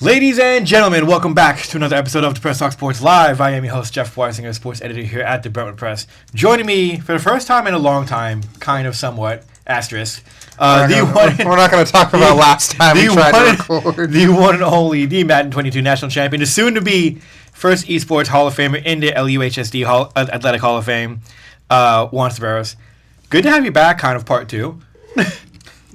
Ladies and gentlemen, welcome back to another episode of the Press Talk Sports Live. I am your host, Jeff Weisinger, sports editor here at the Brentwood Press. Joining me for the first time in a long time, kind of somewhat, asterisk. We're not going to talk about last time we tried to record. The one and only, the Madden 22 national champion, the soon-to-be first esports Hall of Famer in the LUHSD Athletic Hall of Fame, Juan Cebreiros. Good to have you back, kind of part two.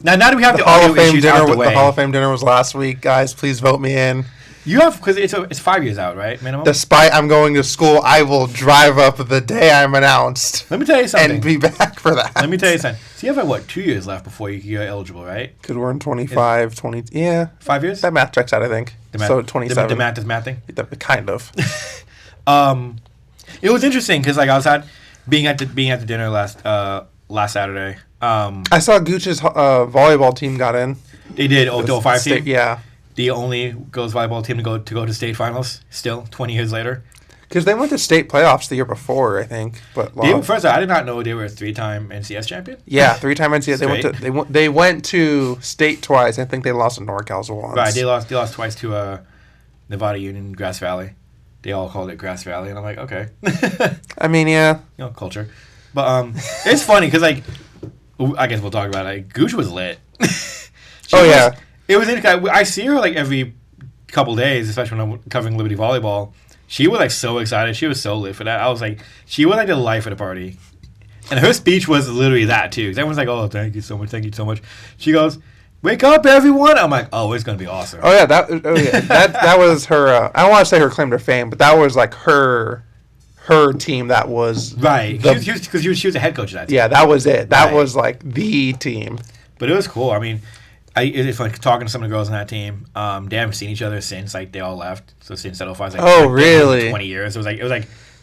Now that we have the audio issues out the way. The Hall of Fame dinner was last week. Guys, please vote me in. You have, because it's 5 years out, right? Minimum? Despite I'm going to school, I will drive up the day I'm announced. Let me tell you something. And be back for that. Let me tell you something. So you have, 2 years left before you're eligible, right? Because we're in 25, 20, yeah. 5 years? That math checks out, I think. So 27. The math is mathing? Kind of. It was interesting because, I was being at the dinner last Saturday. I saw Gooch's volleyball team got in. They did. The 05 team? Yeah. The only girls volleyball team to go to state finals still, 20 years later. Because they went to state playoffs the year before, I think. But first, I did not know they were a 3-time NCS champion. Yeah, 3-time NCS. They went to state twice. I think they lost to NorCal's once. Right, they lost twice to Nevada Union, Grass Valley. They all called it Grass Valley, and I'm like, okay. I mean, yeah. Culture. But it's funny because, I guess we'll talk about it. Gooch was lit. Yeah. It was interesting. I see her every couple days, especially when I'm covering Liberty Volleyball. She was so excited. She was so lit for that. I was she was the life of the party. And her speech was literally that too. Because everyone's oh, thank you so much, thank you so much. She goes, wake up, everyone. I'm like, oh, it's gonna be awesome. Oh yeah, that was her. I don't want to say her claim to fame, but that was her team. That was right. Because she was a head coach of that team. Yeah, that was it. That was the team. But it was cool. I mean, it's like talking to some of the girls on that team. They haven't seen each other since they all left. So since that 05, really? 20 years. It was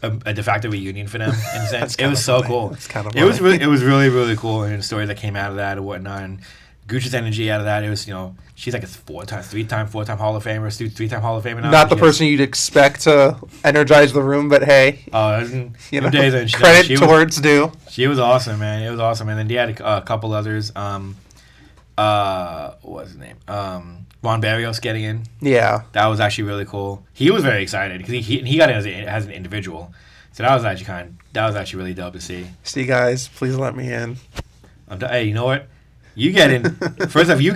a de facto reunion for them in a sense. It was so cool. It's kind of it was really really cool, and the stories that came out of that and whatnot, and Gooch's energy out of that. It was she's a 3-time Hall of Famer, 3-time Hall of Famer now. Not the person you'd expect to energize the room, but hey, credit towards due. She was awesome, man. It was awesome, and then they had a couple others. What was his name? Juan Barrios getting in. Yeah, that was actually really cool. He was very excited because he got in as an individual, so that was actually really dope to see. See, guys, please let me in. Hey, you know what? You get in. First off, if you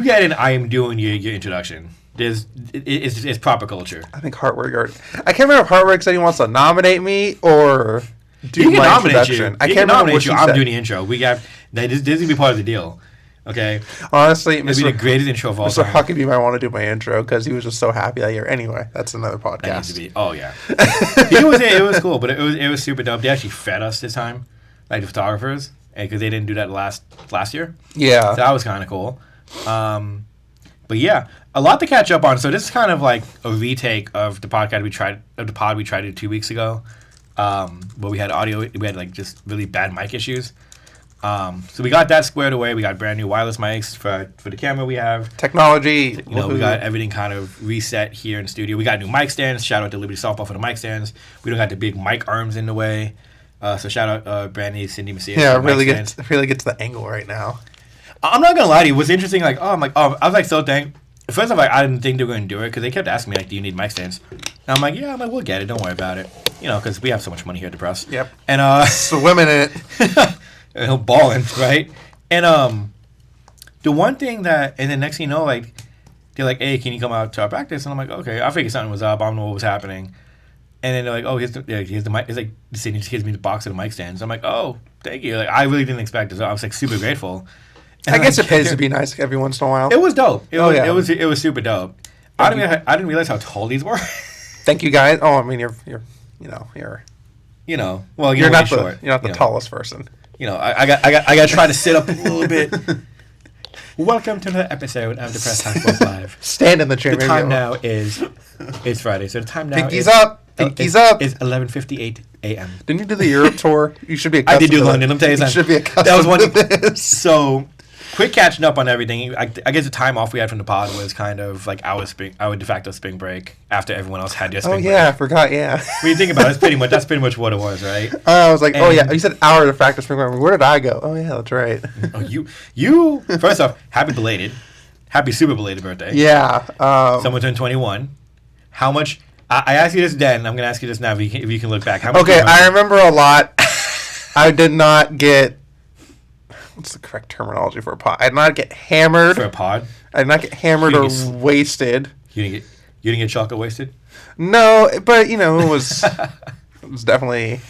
get in, I am doing your introduction. It's proper culture. I think Heartwork. I can't remember if Heartwork said he wants to nominate me or do my introduction. I can't remember what I'm doing the intro. We got this is gonna be part of the deal. Okay. Honestly, it'd be the greatest intro of all time. Mr. Huckabee might want to do my intro because he was just so happy that year. Anyway, that's another podcast. That needs to be. Oh yeah. It was cool, but it was super dope. They actually fed us this time, the photographers, because they didn't do that last year. Yeah. So that was kind of cool. But yeah, a lot to catch up on. So this is kind of like a retake of the pod we tried to do 2 weeks ago, where we had just really bad mic issues. So we got that squared away. We got brand new wireless mics for the camera we have. Technology. We got everything kind of reset here in the studio. We got new mic stands. Shout out to Liberty Softball for the mic stands. We don't got the big mic arms in the way. So shout out Brandy, Cindy Macias. Yeah, really gets the angle right now. I'm not going to lie to you. What's interesting, I was so thankful. First off, I didn't think they were going to do it because they kept asking me, do you need mic stands? And I'm like, yeah, we'll get it. Don't worry about it. Because we have so much money here at the press. Yep. And swimming in it. Balling, right? And the one thing and then next thing you know, they're like, hey, can you come out to our practice? And I'm like, okay. I figured something was up. I don't know what was happening. And then they're like, oh, here's the mic. It's Sydney just gives me the box of the mic stands. I'm like, oh, thank you. I really didn't expect it. So I was super grateful. And I guess it pays to be nice every once in a while. It was dope. It was super dope. I didn't realize how tall these were. Thank you, guys. Oh, I mean, you're not the tallest person. I got to try to sit up a little bit. Welcome to another episode of the Press Talk Sports Live. Stand in the chair. The time now is it's Friday, so the time now Pinkies up. Is 11:58 a.m. Didn't you do the Europe tour? You should be accustomed. I did do London. Let me tell you something. You should be accustomed to this. So, quick catching up on everything. I guess the time off we had from the pod was kind of like our de facto spring break after everyone else had their spring break. Oh yeah, I forgot. Yeah. When you think about it, that's pretty much what it was, right? I was like, you said our de facto spring break. Where did I go? Oh yeah, that's right. You. First off, happy belated happy super belated birthday. Yeah. Someone turned 21. How much? I asked you this then. I'm gonna ask you this now. If you can look back. How much? Okay, I remember a lot. I did not get. What's the correct terminology for a pod? I did not get hammered. For a pod? I did not get hammered or wasted. You didn't get chocolate wasted? No, but it was definitely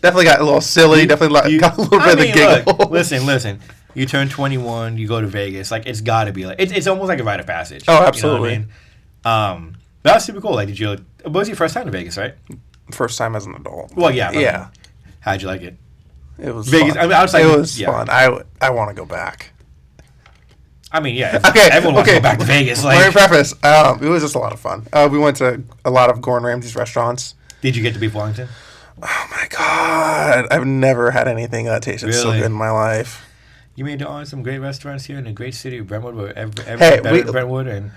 got a little silly. Definitely got a little bit of the giggle. Look, listen. You turn 21. You go to Vegas. Like it's got to be like it's almost like a rite of passage. Oh, absolutely. You know what I mean? That was super cool. Like, what was your first time to Vegas? Right? First time as an adult. Well, yeah. Yeah. How'd you like it? It was Vegas. fun. I mean, outside, it was fun. I want to go back. I mean, yeah. Okay. Everyone wants to go back to Vegas. Let me preface. It was just a lot of fun. We went to a lot of Gordon Ramsay's restaurants. Did you get to beef Wellington? Oh my god! I've never had anything that tasted so good in my life. You made some great restaurants here in the great city of Brentwood, where Hey, better than Brentwood, and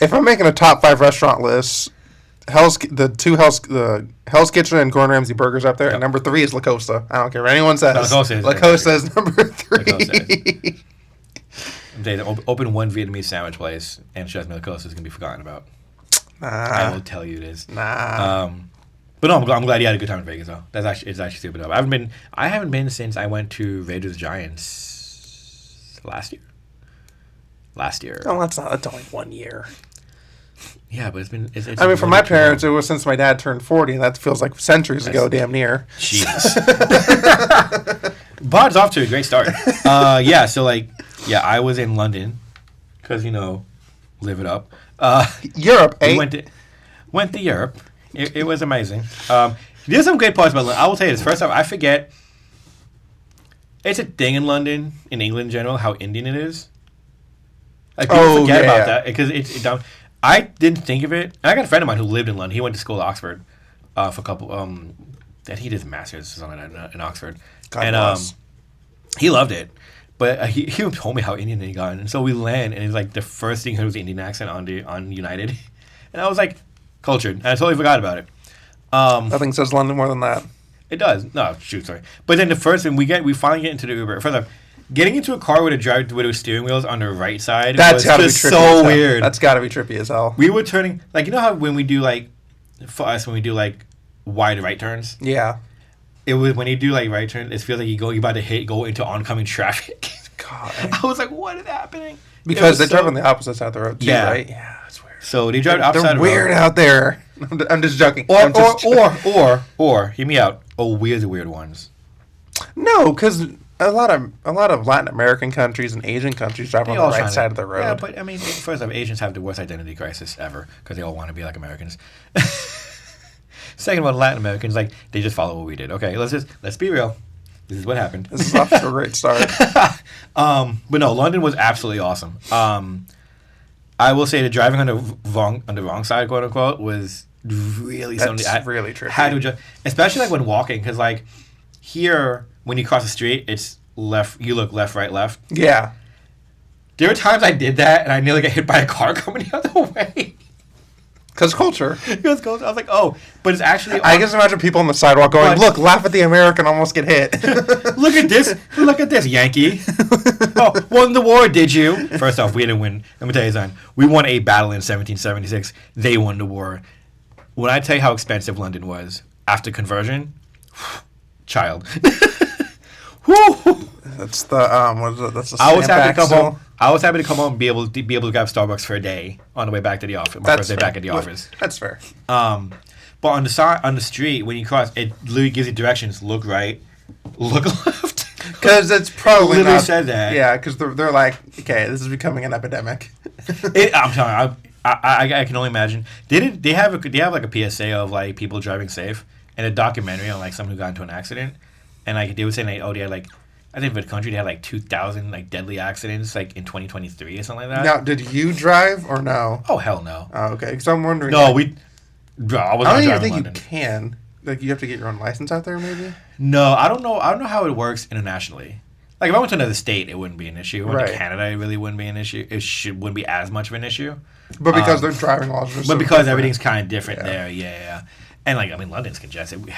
if I'm making a top 5 restaurant list, Hell's Kitchen and Gordon Ramsay Burgers up there, and number 3 is La Costa. I don't care what anyone says. La Costa is number 3. I'm saying, open one Vietnamese sandwich place, and trust me, La Costa is gonna be forgotten about. I will tell you it is. But no, I'm glad you had a good time in Vegas though. It's actually super dope. I haven't been since I went to Raiders Giants last year. Oh, that's only 1 year. Yeah, but it's been. I mean, for my parents, it was since my dad turned 40, and that feels like centuries ago, damn near. Jesus. Bod's off to a great start. I was in London because live it up. Europe, we went to Europe. It was amazing. There's some great parts about London. I will tell you this. First off, I forget. It's a thing in London, in England in general, how Indian it is. Like people forget about that because it's dumb. I didn't think of it. And I got a friend of mine who lived in London. He went to school at Oxford for a couple. That he did his master's or something in Oxford, he loved it. But he told me how Indian he got, and so we land, and it's like the first thing he heard was the Indian accent on United, and I was like cultured, and I totally forgot about it. Nothing says London more than that. It does. No, shoot, sorry. But then the first thing we finally get into the Uber. First off, getting into a car with a steering wheels on the right side that's gotta be trippy so weird. That's got to be trippy as hell. We were turning how when we do wide right turns. Yeah. It was when you do right turn. It feels like you're about to go into oncoming traffic. God. I was like, what is happening? Because they drive on the opposite side of the road too, right? Yeah, that's weird. So they drive opposite side of the road. They're weird out there. I'm just joking. Or hear me out. We're the weird ones. No, because a lot of Latin American countries and Asian countries drive on the right side of the road. Yeah, but I mean, first off, Asians have the worst identity crisis ever because they all want to be like Americans. Second one, Latin Americans, they just follow what we did. Okay, let's be real. This is what happened. This is off to a great start. But no, London was absolutely awesome. I will say that driving on the wrong side, quote unquote, was really something. That's really tricky. Had to adjust, especially when walking, because here when you cross the street, it's left. You look left, right, left. Yeah. There were times I did that, and I nearly got hit by a car coming the other way. Because culture. Because culture. I was like, but it's actually. I can imagine people on the sidewalk going, "Look, laugh at the American, almost get hit." Look at this, Yankee. Won the war, did you? First off, we didn't win. Let me tell you something. We won a battle in 1776. They won the war. When I tell you how expensive London was after conversion, child. That's the that's the. I was happy to come home. I was happy to come home and be able to grab Starbucks for a day on the way back to the office. My first day back at the office. That's fair. But on the street when you cross, it literally gives you directions. Look right, look left. Because it's probably literally said that. Yeah, because they're like, okay, this is becoming an epidemic. I'm telling you, I can only imagine. They have a PSA of people driving safe and a documentary on someone who got into an accident, and they were saying they had I think for the country they had 2,000 deadly accidents in 2023 or something like that. Now, did you drive or no? Oh hell no. Oh, okay, because I'm wondering. No, I wasn't I don't even think London. You can. You have to get your own license out there, maybe. No, I don't know. I don't know how it works internationally. If I went to another state, it wouldn't be an issue. If I went to Canada, it really wouldn't be an issue. Wouldn't be as much of an issue. But because their driving laws are so because different. Everything's kind of different there, yeah. And London's congested.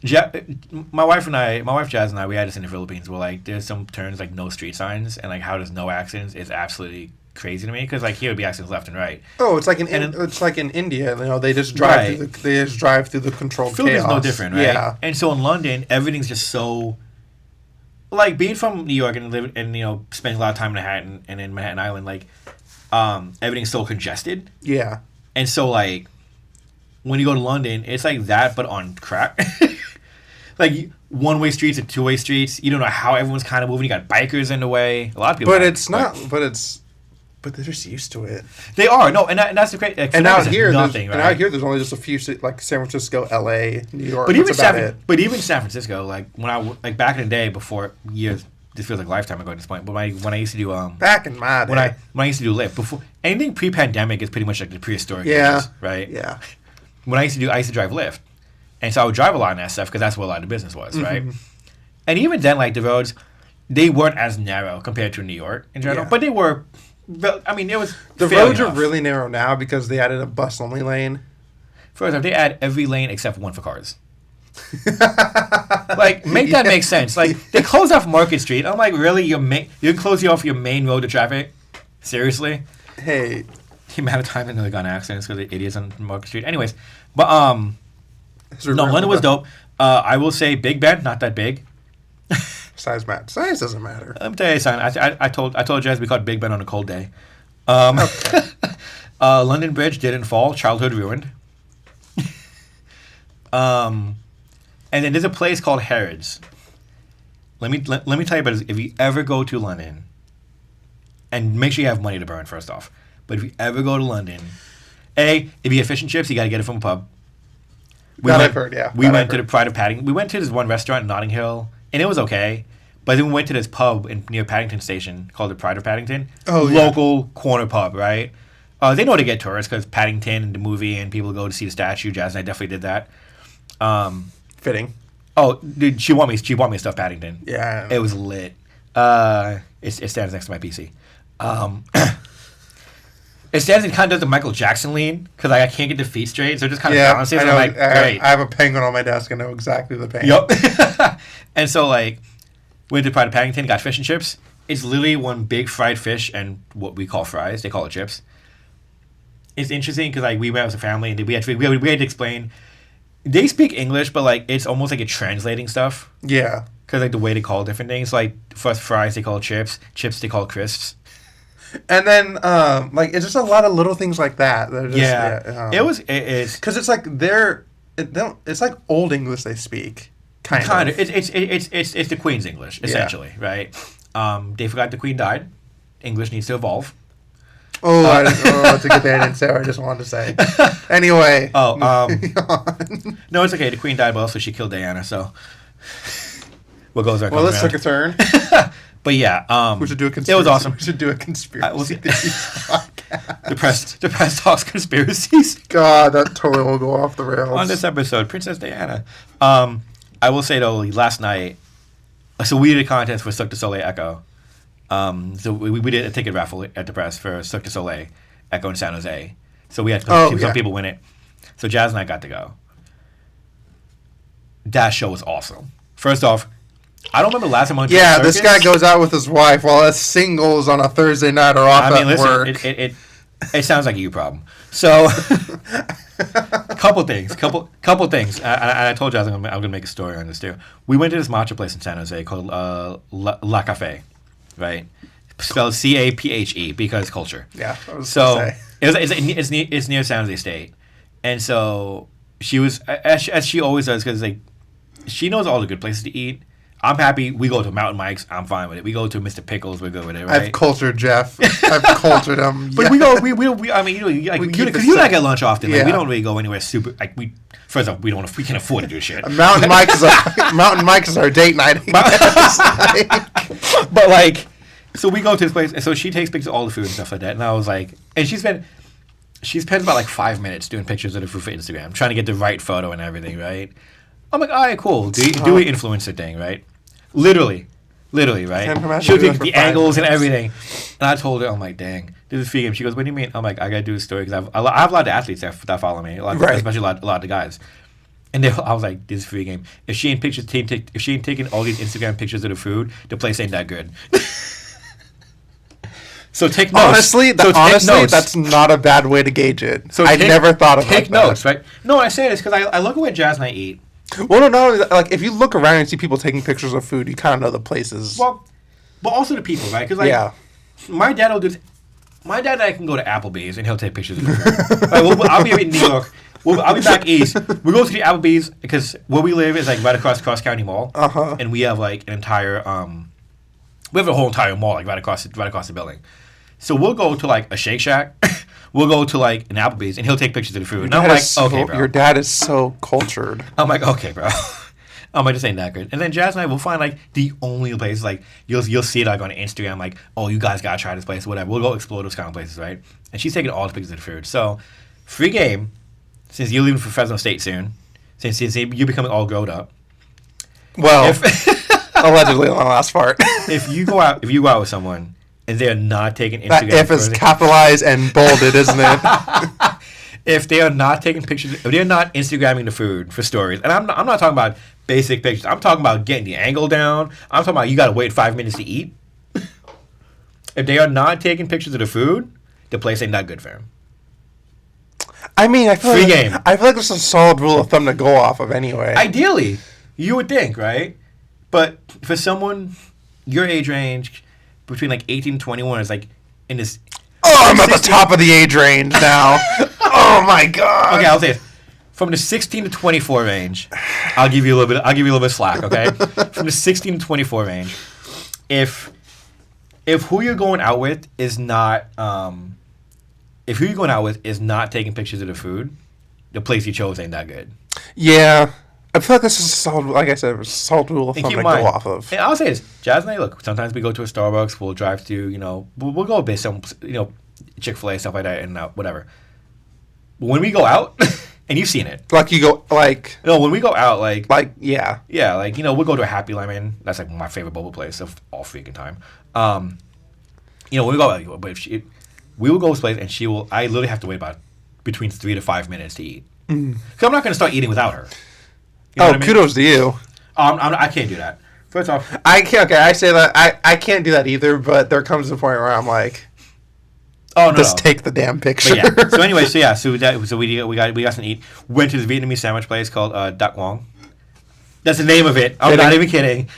My wife Jazz and I, we had this in the Philippines where like there's some turns like no street signs and like how there's no accidents is absolutely crazy to me because like here would be accidents left and right. Oh, it's like in India. You know, they just drive through the controlled Philippines chaos. no different, right? Yeah. And so in London, everything's just so. Like being from New York and spending a lot of time in Manhattan and in Manhattan Island, like everything's so congested. Yeah. And so like when you go to London, it's like that but on crack. Like one-way streets and two-way streets. You don't know how everyone's kind of moving. You got bikers in the way. A lot of people. But they're just used to it. They are and that's the great. Like, and out here, there's only just a few like San Francisco, L.A., New York. But even San Francisco, like when I like back in the day, before years, this feels like a lifetime ago at this point. But when I used to do back in my day, when I used to do Lyft before anything pre-pandemic is pretty much like the prehistoric ages, right? Yeah. When I used to drive Lyft, and so I would drive a lot in that stuff because that's where a lot of the business was, right? And even then, like the roads, they weren't as narrow compared to New York in general, but they were. I mean, it was the roads are really narrow now because they added a bus only lane. First off, they add every lane except one for cars. Like, make that make sense. Like, they close off Market Street. I'm like, really? You close off your main road to traffic? Seriously? Hey, the amount of time that they got in accidents because of idiots on Market Street. Anyways, but London was dope. I will say, Big Ben, not that big. Size doesn't matter. Let me tell you something. I told Jazz we caught Big Ben on a cold day. London Bridge didn't fall. Childhood ruined. And then there's a place called Harrods. Let me tell you about this. If you ever go to London, and make sure you have money to burn first off. But if you ever go to London, if you get fish and chips, you got to get it from a pub. We went to the Pride of Paddington. We went to this one restaurant in Notting Hill, and it was okay. But then we went to this pub near Paddington Station called the Pride of Paddington. Oh, yeah. Local corner pub, right? They know to get tourists because Paddington and the movie and people go to see the statue. Jazz and I definitely did that. Fitting. Oh, dude, she bought me a stuffed Paddington. Yeah. It was lit. It stands next to my PC. It stands and kind of does the Michael Jackson lean because I can't get the feet straight, so it just kind of balances. I know. I'm like, great. I have a penguin on my desk. I know exactly the pain. Yep. And so, like, went to Pride of Paddington, got fish and chips. It's literally one big fried fish and what we call fries. They call it chips. It's interesting because like we went as a family and we had to explain. They speak English, but like it's almost like you're translating stuff. Yeah. Because like the way they call different things, like for fries they call chips they call crisps. And then like it's just a lot of little things like that. It's because it's like it's like old English they speak. Kind of. It's the Queen's English essentially, right? They forgot the Queen died. English needs to evolve. It's a good thing I didn't say what I just wanted to say. Anyway. No, it's okay. The Queen died, but also she killed Diana, so what goes around. Well, let's take a turn. But yeah, we should do a conspiracy. It was awesome. We should do a conspiracy podcast. The press talks conspiracies. God, that totally will go off the rails. On this episode, Princess Diana. I will say though, last night, so we did a contest for Cirque du Soleil Echo. So we did a ticket raffle at the press for Cirque du Soleil Echo in San Jose. So we had some people win it. So Jazz and I got to go. That show was awesome. First off, I don't remember the last time I went to a circus. This guy goes out with his wife while us singles on a Thursday night or off at work. It sounds like a you problem. So, couple things. I told you I'm going to make a story on this too. We went to this matcha place in San Jose called La Cafe, right? Spelled Caphe because culture. Yeah. So it's near San Jose State, and so she was as she always does because like she knows all the good places to eat. I'm happy. We go to Mountain Mike's. I'm fine with it. We go to Mr. Pickles. We're good with it, right? I've cultured Jeff. I've cultured him. But we go. We I mean, because you and I get lunch often. Like, we don't really go anywhere super. Like first off, we can afford to do shit. Mountain Mike's is our date night. But like, so we go to this place, and so she takes pictures of all the food and stuff like that. And I was like, and she spent about like 5 minutes doing pictures of the food for Instagram, trying to get the right photo and everything, right? I'm like, all right, cool. Do we influencer thing, right? Literally, right? She'll take the angles and everything. And I told her, I'm like, dang, this is vegan. She goes, what do you mean? I'm like, I got to do a story because I have a lot of athletes that follow me, especially a lot of the guys. And I was like, this is a free game. If she ain't taking all these Instagram pictures of the food, the place ain't that good. So take notes. Honestly, that's not a bad way to gauge it. So I never thought of it. Take notes, right? No, I say this because I look at where Jazz and I eat. Well, no, like if you look around and see people taking pictures of food, you kind of know the places. Well, but also the people, right? Because like, my dad will do. My dad and I can go to Applebee's and he'll take pictures of food. Like, I'll be in New York. I'll be back east. We go to the Applebee's because where we live is like right across Cross County Mall, and we have like an entire we have a whole entire mall like right across the building. So we'll go to like a Shake Shack, we'll go to like an Applebee's, and he'll take pictures of the food. And I'm like, okay, bro. Your dad is so cultured. I'm like, okay, bro. I'm like, this ain't that good. And then Jazz and I will find like the only places like you'll see it like on Instagram like, oh, you guys gotta try this place, whatever. We'll go explore those kind of places, right? And she's taking all the pictures of the food. So free game. Since you're leaving for Fresno State soon, since you're becoming all grown up. Well, allegedly on the last part. If you go out with someone and they're not taking Instagram, that if is capitalized and bolded, isn't it? If they are not taking pictures, if they're not Instagramming the food for stories, and I'm not talking about basic pictures. I'm talking about getting the angle down. I'm talking about you got to wait 5 minutes to eat. If they are not taking pictures of the food, the place ain't that good for them. I mean, I feel game. I feel like there's a solid rule of thumb to go off of anyway. Ideally, you would think, right? But for someone your age range, between like 18 and 21, is like in this. Oh, I'm at the top of the age range now. Oh my god. Okay, I'll say it. From the 16 to 24 range, I'll give you a little bit of slack. Okay, from the 16 to 24 range, if who you're going out with is not taking pictures of the food, the place you chose ain't that good. Yeah. I feel like this is a solid, like I said, a solid rule of thumb to go off of. And I'll say this. Jazz and I, look, sometimes we go to a Starbucks, we'll drive to, we'll go based on, Chick-fil-A, stuff like that, and whatever. But when we go out, and you've seen it. Like you go, like... No, when we go out, like... Like, yeah. Yeah, like, we'll go to a Happy Lemon. That's, like, my favorite boba place of all freaking time. When we go out, but we will go to this place, and I literally have to wait about between 3 to 5 minutes to eat. Because I'm not going to start eating without her. You know what I mean? Kudos to you. I can't do that. First off, I can't. Okay, I say that I can't do that either. But there comes a point where I'm like, just take the damn picture. But yeah. So anyway, so we got something to eat. Went to this Vietnamese sandwich place called Duc Quang. That's the name of it. I'm not even kidding.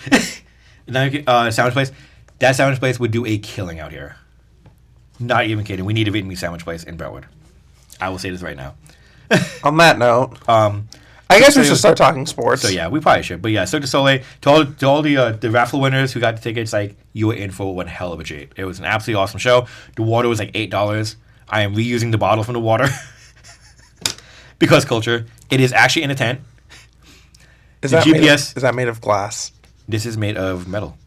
Sandwich place. That sandwich place would do a killing out here. Not even kidding. We need a Vietnamese sandwich place in Brentwood. I will say this right now. On that note, I guess we should start talking sports. So yeah, we probably should. But yeah, Cirque du Soleil, to all the raffle winners who got the tickets, like, you were in for one hell of a treat. It was an absolutely awesome show. The water was like $8. I am reusing the bottle from the water because culture. It is actually in a tent. Is that made of glass? This is made of metal.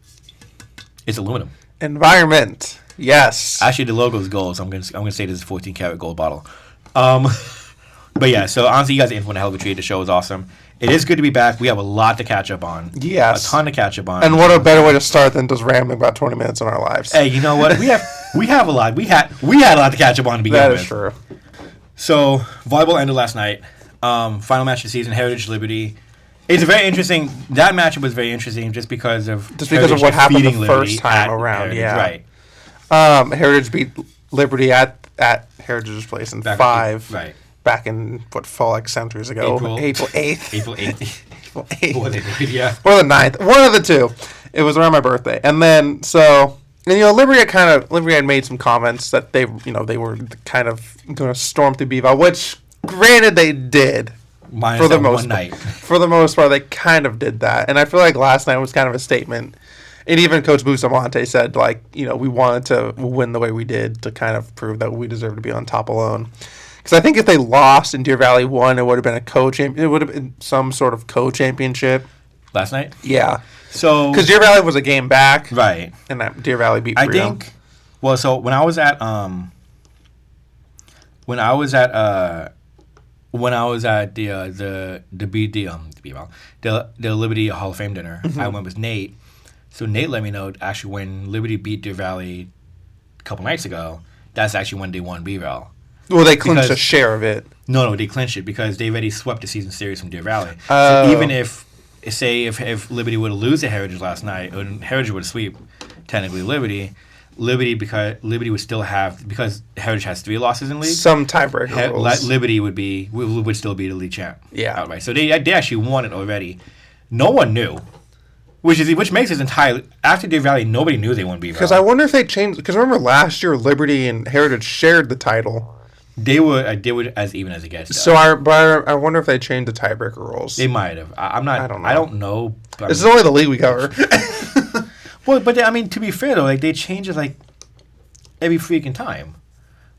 It's aluminum. Environment. Yes. Actually, the logo is gold, so I'm gonna say this is a 14 karat gold bottle. But yeah, so honestly, you guys are in for a hell of a treat. The show is awesome. It is good to be back. We have a lot to catch up on. Yes. A ton to catch up on. And what a better way to start than just rambling about 20 minutes in our lives. Hey, you know what? We have a lot. We had a lot to catch up on to begin with. That is true. So volleyball ended last night. Final match of the season, Heritage Liberty. It's very interesting. That matchup was very interesting just because of what happened the first time around. Heritage, yeah. Right. Heritage beat Liberty at Heritage's place in 5. Right. Back in what felt like centuries ago. April 8th. April 8th. April 8th. What was it? Yeah. Or the 9th. One of the two. It was around my birthday. And then Liberty had made some comments that they were kind of going to storm through Bevo, which granted they did. Minus for the most one night. For the most part, they kind of did that. And I feel like last night was kind of a statement. And even Coach Bustamante said, we wanted to win the way we did to kind of prove that we deserve to be on top alone. Because I think if they lost and Deer Valley won, it would have been it would have been some sort of co-championship. Last night? Yeah. So because Deer Valley was a game back, right? And that Deer Valley beat Frio. I think. Well, so when I was at the Liberty Hall of Fame dinner, I went with Nate. So Nate let me know when Liberty beat Deer Valley a couple nights ago. That's actually when they won B-Rel. Well, they clinched a share of it. No, they clinched it because they already swept the season series from Deer Valley. So even if Liberty would have lose to Heritage last night, and Heritage would sweep technically Liberty would still have, because Heritage has 3 losses in league. Some tiebreaker rules. Liberty would still be the league champ. Yeah. Outright. So they actually won it already. No one knew. Which makes it entirely, after Deer Valley, nobody knew they won B Valley. Because I wonder if they changed, because remember last year Liberty and Heritage shared the title. They would as even as it gets. So I wonder if they changed the tiebreaker rules. They might have. I don't know. This is only the league we cover. Well, but to be fair though, like they change it like every freaking time.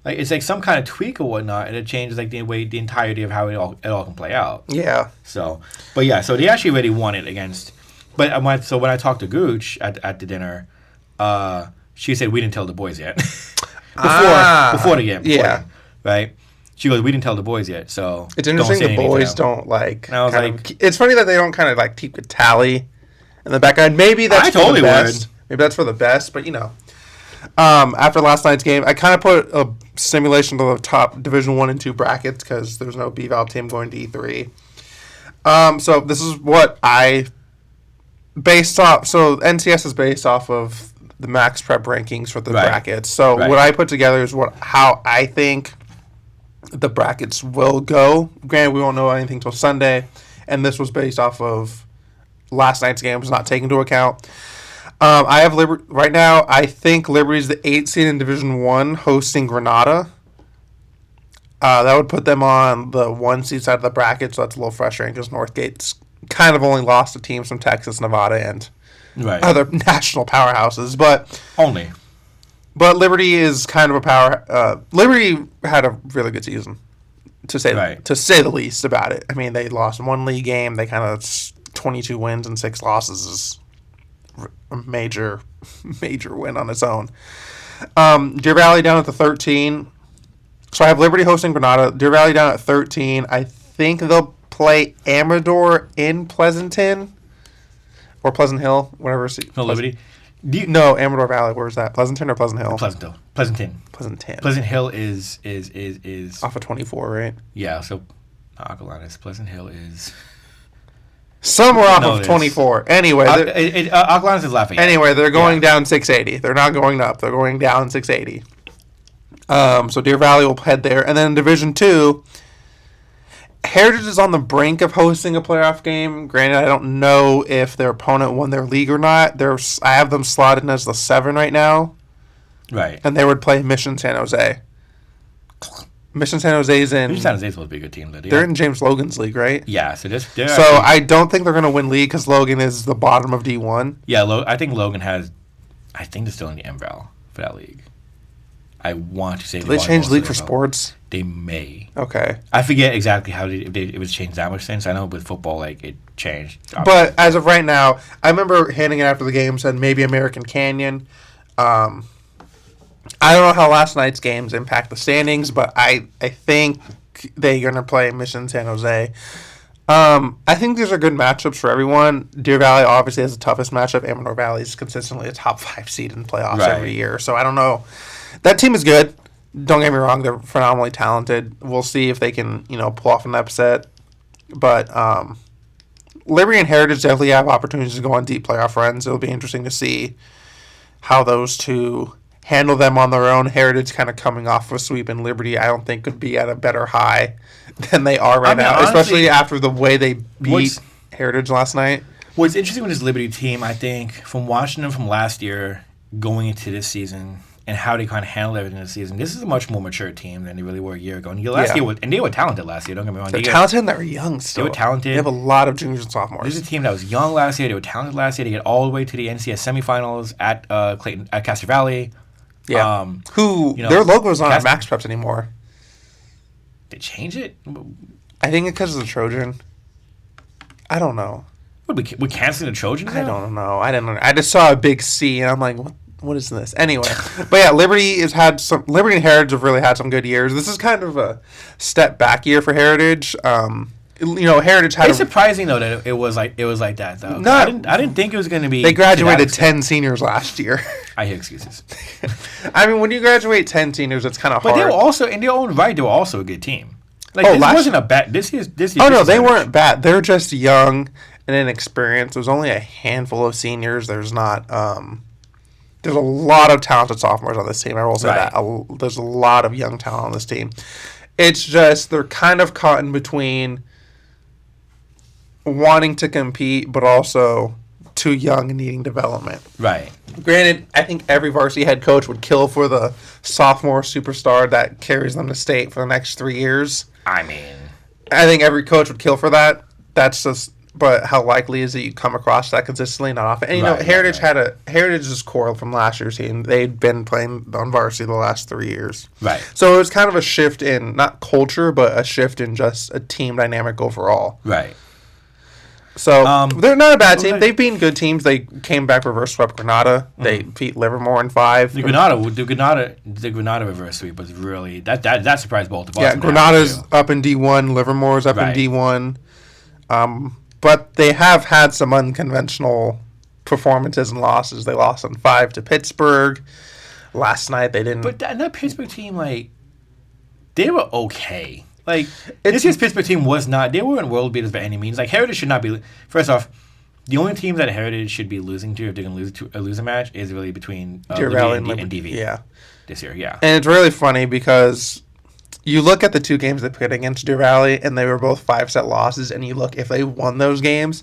Like it's like some kind of tweak or whatnot, and it changes like the entirety of how it all can play out. Yeah. So they actually already won it against. But when I talked to Gooch at the dinner, she said we didn't tell the boys yet. before the game. Yeah. Right. She goes, we didn't tell the boys yet, so it's interesting the boys don't like. And I was like, it's funny that they don't kind of like keep a tally in the background. Maybe that's for the best. Maybe that's for the best, but after last night's game, I kind of put a simulation to the top Division 1 and 2 brackets because there's no B-Val team going to E3. So this is what I based off. So NCS is based off of the Max Prep rankings for the brackets. So what I put together is how I think the brackets will go. Granted, we won't know anything till Sunday, and this was based off of last night's game, was not taken into account. I have Liberty right now. I think Liberty's the 8th seed in Division 1, hosting Granada. That would put them on the 1 seed side of the bracket, so that's a little frustrating because Northgate's kind of only lost to teams from Texas, Nevada, and other national powerhouses. But Liberty is kind of a power. Liberty had a really good season, to say the least about it. I mean, they lost 1 league game. They kind of 22 wins and 6 losses is a major win on its own. Deer Valley down at the 13. So I have Liberty hosting Granada. Deer Valley down at 13. I think they'll play Amador in Pleasanton or Pleasant Hill, whatever. No, Liberty. No, Amador Valley. Where's that? Pleasanton or Pleasant Hill? Pleasanton. Pleasant Hill is off of 24, right? Yeah. So Acalanes. Pleasant Hill is somewhere off of 24. Anyway, Acalanes is Lafayette. Anyway, they're going down 680. They're not going up. They're going down 680. So Deer Valley will head there, and then in Division 2. Heritage is on the brink of hosting a playoff game. Granted, I don't know if their opponent won their league or not. I have them slotted in as the 7 right now. Right. And they would play Mission San Jose. Mission San Jose's in... Mission San Jose's supposed to be a good team. They're in James Logan's league, right? Yeah. So I don't think they're going to win league because Logan is the bottom of D1. Yeah, I think Logan has... I think they're still in the MVAL for that league. I want to say... Did they change league for sports? They may. Okay. I forget exactly how it was changed that much since. I know with football, it changed. Obviously. But as of right now, I remember handing it after the game, said maybe American Canyon. I don't know how last night's games impact the standings, but I think they're going to play Mission San Jose. I think these are good matchups for everyone. Deer Valley obviously has the toughest matchup. Amador Valley is consistently a top 5 seed in playoffs every year. So I don't know. That team is good. Don't get me wrong, they're phenomenally talented. We'll see if they can, pull off an upset. But Liberty and Heritage definitely have opportunities to go on deep playoff runs. It'll be interesting to see how those two handle them on their own. Heritage kind of coming off of a sweep, and Liberty, I don't think, could be at a better high than they are right now, honestly, especially after the way they beat Heritage last night. What's interesting with this Liberty team, I think, from watching them from last year going into this season, and how they kind of handled everything this season. This is a much more mature team than they really were a year ago. And they were talented last year. Don't get me wrong. They're talented and they're young still. They were talented. They have a lot of juniors and sophomores. This is a team that was young last year. They were talented last year. They get all the way to the NCS semifinals at Clayton at Castro Valley. Yeah. Their logo's not on Max Preps anymore. They change it? I think it's because of the Trojan. I don't know. We're canceling the Trojans now? I don't know. I didn't know. I just saw a big C and I'm like, what is this? Anyway, but yeah, Liberty and Heritage have really had some good years. This is kind of a step back year for Heritage. Heritage had. It's surprising though that it was like that though. No, I didn't think it was going to be. They graduated 10 seniors last year. I hear excuses. I mean, when you graduate 10 seniors, it's kind of hard. But they were also in their own right. They were also a good team. Like this wasn't a bad. This year. Oh no, they weren't bad. They're just young and inexperienced. There's only a handful of seniors. There's not. There's a lot of talented sophomores on this team. I will say that. There's a lot of young talent on this team. It's just they're kind of caught in between wanting to compete, but also too young and needing development. Right. Granted, I think every varsity head coach would kill for the sophomore superstar that carries them to state for the next 3 years. I mean, I think every coach would kill for that. That's just, but how likely is it you come across that consistently? Not often. And Heritage's core from last year's team. They'd been playing on varsity the last 3 years. Right. So it was kind of a shift in not culture, but a shift in just a team dynamic overall. Right. So they're not a bad team. They've been good teams. They came back reverse swept Granada. They beat Livermore in 5. The Granada reverse sweep was really that surprised both of us. Yeah, Granada's up in D1. Livermore's up in D1. But they have had some unconventional performances and losses. They lost in 5 to Pittsburgh. Last night they didn't. But that Pittsburgh team, they were okay. This year's Pittsburgh team was not. They weren't world beaters by any means. Heritage should not be. First off, the only team that Heritage should be losing to if they're going to lose a match is really between Deer Valley and DV. Yeah. This year, yeah. And it's really funny because you look at the 2 games they played against Deer Valley, and they were both 5-set losses, and you look, if they won those games,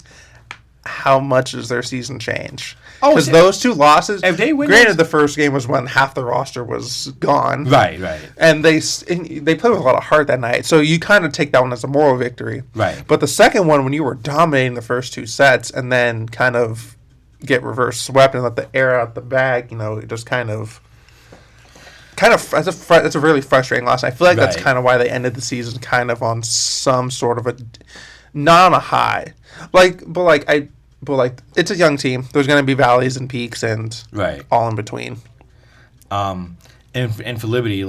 how much does their season change? Because those 2 losses, if they win, granted the first game was when half the roster was gone. Right. And they played with a lot of heart that night, so you kind of take that one as a moral victory. Right. But the second one, when you were dominating the first 2 sets, and then kind of get reverse swept and let the air out the bag, it just kind of that's a really frustrating loss. I feel like that's kind of why they ended the season kind of on some sort of not on a high. But it's a young team. There's going to be valleys and peaks and all in between. And for Liberty,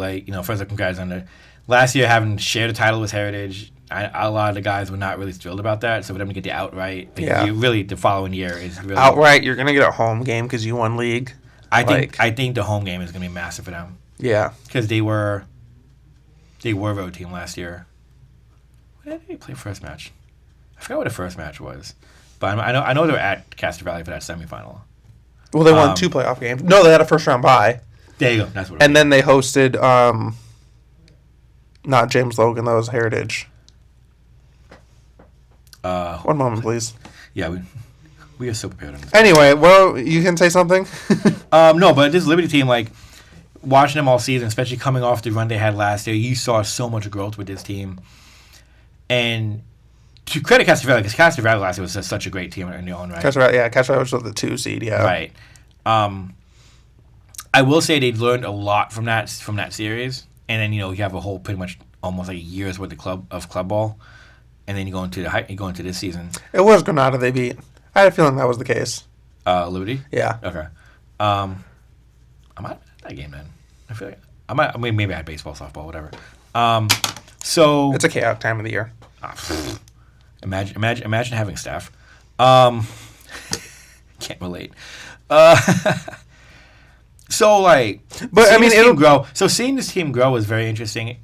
first of congrats on last year having shared a title with Heritage. A lot of the guys were not really thrilled about that. So for them to get the outright, the following year is really outright. You're going to get a home game because you won league. I think the home game is going to be massive for them. Yeah, because they were a road team last year. When did they play first match? I forgot what the first match was. But I know they were at Castro Valley for that semifinal. Well, they won 2 playoff games. No, they had a first round bye. There you go. That's what. And then they hosted, not James Logan. That was Heritage. 1 moment, please. Yeah, we are so prepared on this. Anyway, well, you can say something. No, but this Liberty team, watching them all season, especially coming off the run they had last year, you saw so much growth with this team. And to credit Castro Valley, because Castro Valley last year was such a great team in their own right. Castro Valley was the 2 seed, yeah. Right. I will say they learned a lot from that series, and then you have a whole pretty much almost a year's worth of club ball, and then you go into this season. It was Granada they beat. I had a feeling that was the case. Liberty. Yeah. Okay. I might have been at that game then. I feel like maybe I had baseball, softball, whatever. So it's a chaotic time of the year. Imagine having staff. Can't relate. So but I mean, it'll grow. So seeing this team grow is very interesting.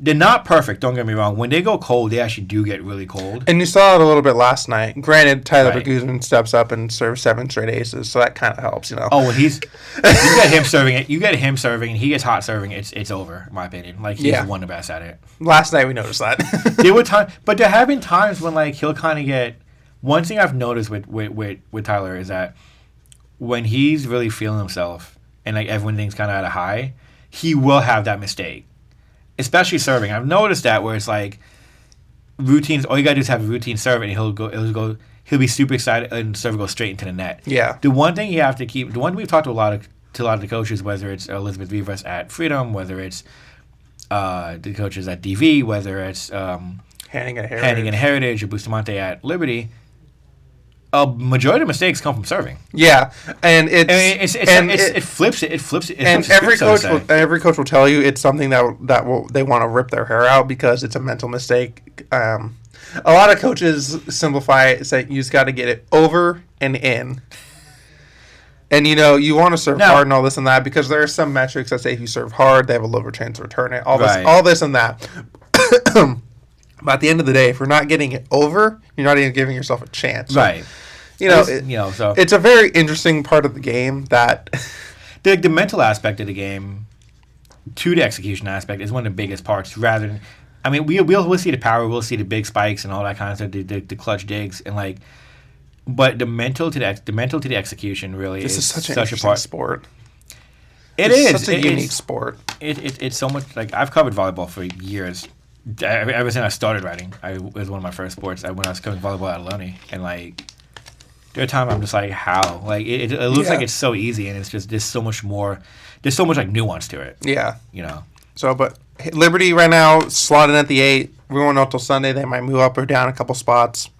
They're not perfect. Don't get me wrong. When they go cold, they actually do get really cold. And you saw it a little bit last night. Granted, Tyler Berguzman steps up and serves 7 straight aces, so that kind of helps, Oh, well, you get him serving it. You get him serving, and he gets hot serving. It's over, in my opinion. He's one of the best at it. Last night we noticed that. There were times, but there have been times when he'll kind of get. One thing I've noticed with Tyler is that when he's really feeling himself and everyone thinks kind of at a high, he will have that mistake. Especially serving. I've noticed that where it's routines. All you gotta do is have a routine serve, and he'll be super excited, and the serve will go straight into the net. Yeah. The one thing you have to keep. The one we've talked to a lot of the coaches, whether it's Elizabeth Vivas at Freedom, whether it's the coaches at DV, whether it's Hanning and Heritage or Bustamante at Liberty. a majority of mistakes come from serving. Yeah, and it flips it. And every coach will tell you it's something that they want to rip their hair out because it's a mental mistake. A lot of coaches simplify it, say you just got to get it over and in. And you want to serve hard and all this and that because there are some metrics that say if you serve hard, they have a lower chance to return it. All this and that. But at the end of the day, if you're not getting it over, you're not even giving yourself a chance. Right. So it's a very interesting part of the game that the mental aspect of the game to the execution aspect is one of the biggest parts. Rather than, I mean, we'll see the power, we'll see the big spikes and all that kind of stuff, the clutch digs and like, but the mental to the execution really this is such an such a part. Sport. It's such a unique sport. It's so much like I've covered volleyball for years. Ever since I started writing, it was one of my first sports. When I was covering volleyball at Aloni, and like. There are times I'm just like, how? Like, it looks like it's so easy, and it's just, there's so much more, there's so much, like, nuance to it. Yeah. So, but Liberty right now, slotted at the 8. We won't know until Sunday. They might move up or down a couple spots.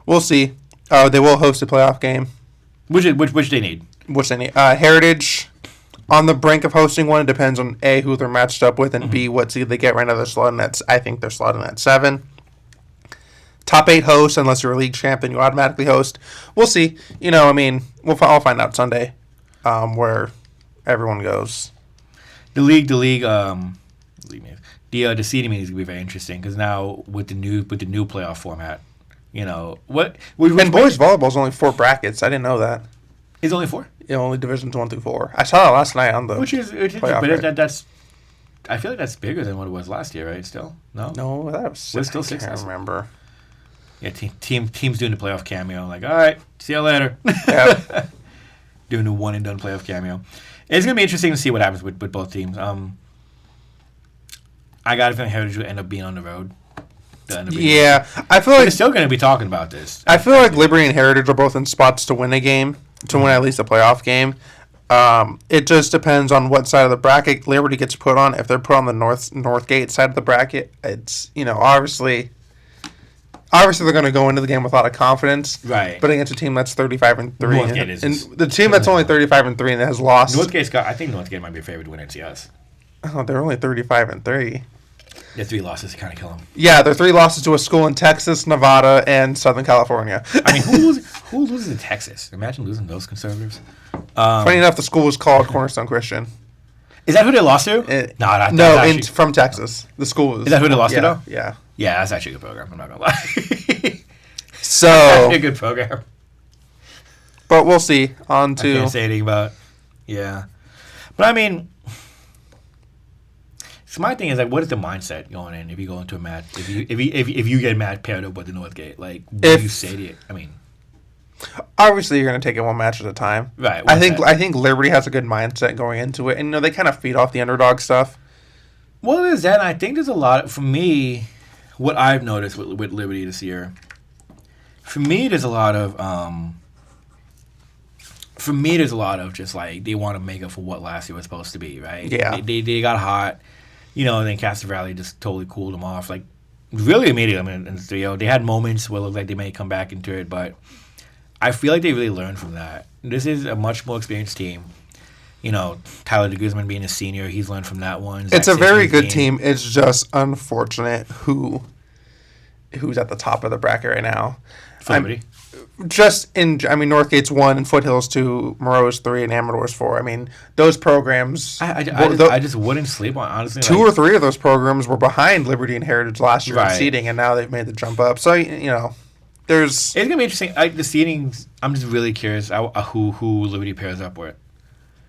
We'll see. They will host a playoff game. Which they need. Which they need. Heritage, on the brink of hosting one. It depends on, A, who they're matched up with, and B, what seed they get right now. They're slotting at, I think they're slotting at 7. Top 8 hosts, unless you're a league champion, you automatically host. We'll see. I'll find out Sunday where everyone goes. The seeding meeting is gonna be very interesting because now with the new playoff format, what. And boys volleyball is only 4 brackets. I didn't know that. It's only 4. Yeah, only divisions 1 through 4. I saw that last night on the. Which is but that's. I feel like that's bigger than what it was last year, right? Still, no. No, that was 6. Was it still 6? I can't remember. Yeah, teams doing the playoff cameo. Like, all right, see you later. Yep. Doing the one and done playoff cameo. It's gonna be interesting to see what happens with both teams. I got a feeling Heritage will end up being on the road. Yeah, I feel like they're still gonna be talking about this. I feel like Liberty and Heritage are both in spots to win a game, to win at least a playoff game. It just depends on what side of the bracket Liberty gets put on. If they're put on the Northgate side of the bracket, it's Obviously, they're going to go into the game with a lot of confidence. Right. But against a team that's 35-3. Northgate is. And the team that's only 35-3 and that has lost. I think Northgate might be a favorite to win NCS. Oh, they're only 35-3. Their 3 losses kind of kill them. Yeah, their 3 losses to a school in Texas, Nevada, and Southern California. I mean, who loses in Texas? Imagine losing those conservatives. Funny enough, the school was called Cornerstone Christian. Is that who they lost to? From Texas. The school was. Is that who they lost to, though? Yeah. Yeah, that's actually a good program. I'm not going to lie. So. That's a good program. But we'll see. On to. I can't say anything about. Yeah. But I mean. So my thing is, like, what is the mindset going in if you go into a match? If you get a match paired up with the Northgate, like, what do you say to it? I mean. Obviously, you're going to take it one match at a time. Right. I think Liberty has a good mindset going into it. And, they kind of feed off the underdog stuff. Well, there's that. And I think there's a lot, for me, what I've noticed with Liberty this year, for me, there's a lot of just, like, they want to make up for what last year was supposed to be, right? Yeah. They got hot, and then Castro Valley just totally cooled them off, like, really immediately. I mean, they had moments where it looked like they may come back into it, but I feel like they really learned from that. This is a much more experienced team. Tyler de Guzman being a senior, he's learned from that one. It's a very good team. It's just unfortunate who's at the top of the bracket right now. Liberty. Northgate's 1 and Foothills 2, Moreau's 3, and Amador's 4. I mean, those programs. I just wouldn't sleep on, honestly. 2 or 3 of those programs were behind Liberty and Heritage last year in seeding, and now they've made the jump up. So, it's going to be interesting. The seedings, I'm just really curious who Liberty pairs up with.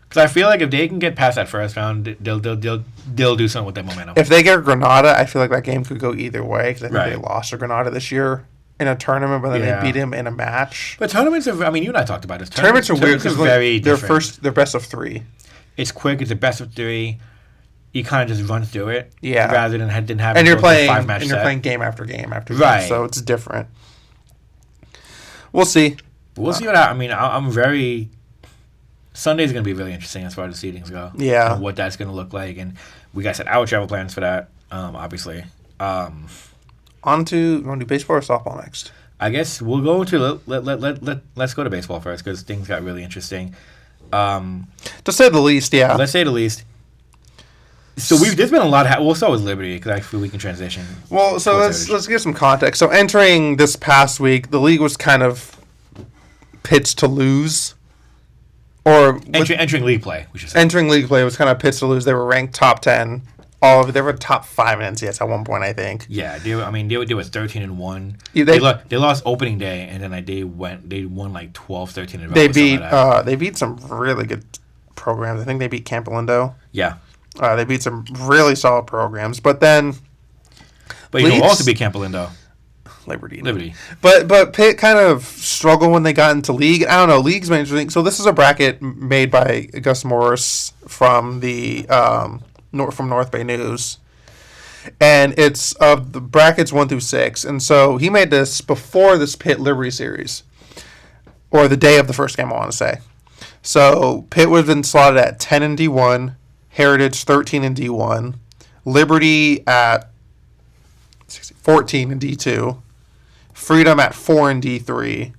Because I feel like if they can get past that first round, they'll do something with that momentum. If they get Granada, I feel like that game could go either way. Because I think they lost to Granada this year in a tournament, but then they beat him in a match. But tournaments are, you and I talked about this. Tournaments are weird because they're best of 3. It's quick. It's a best of 3. You kind of just run through it. Yeah. Rather than having and you're playing 5-match and set. You're playing game after game after game. Right. So it's different. We'll see. We'll see what I'm very. Sunday's going to be really interesting as far as the seedings go. Yeah. And what that's going to look like. And we got our travel plans for that, obviously. On to, you want to do baseball or softball next? I guess we'll go to let's go to baseball first because things got really interesting. To say the least, yeah. Let's say the least. So there's been a lot of we'll start with Liberty because I feel we can transition. Well, so let's give some context. So entering this past week, the league was kind of pitched to lose. Or entering league play, we should say. Entering league play was kind of pitched to lose. They were ranked top 10. They were top 5 in NCS at one point, I think. Yeah, they were 13-1. They lost opening day, and then they won like 12, 13 in a row. They beat some really good programs. I think they beat Campolindo. Yeah. They beat some really solid programs, but then. But you also beat Campolindo. Liberty. But Pitt kind of struggled when they got into league. I don't know. League's been interesting. So this is a bracket made by Gus Morris from the from North Bay News, and it's of the brackets 1 through 6. And so he made this before this Pitt Liberty series, or the day of the first game, I want to say. So Pitt would have been slotted at 10 in D1, Heritage 13 in D1, Liberty at 14 in D2. Freedom at 4 in D3,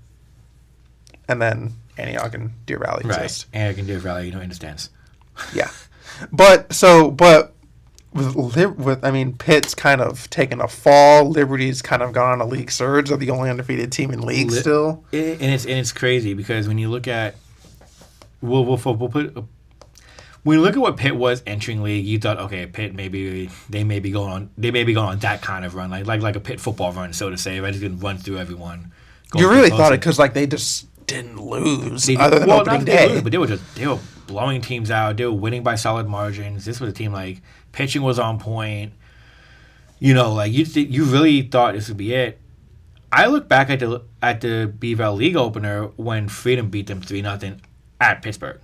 and then Antioch and Deer Valley exist. Right, Antioch and Deer Valley, understands. Yeah, but with Pitt's kind of taken a fall. Liberty's kind of gone on a league surge. They're the only undefeated team in league still. And it's crazy because when you look at when you look at what Pitt was entering league, you thought, okay, Pitt they may be going on that kind of run, like a Pitt football run, so to say. If I just didn't run through everyone. You really thought it because they just didn't lose other than opening day. But they were blowing teams out. They were winning by solid margins. This was a team pitching was on point. You really thought this would be it. I look back at the B-Val League opener when Freedom beat them 3-0 at Pittsburgh.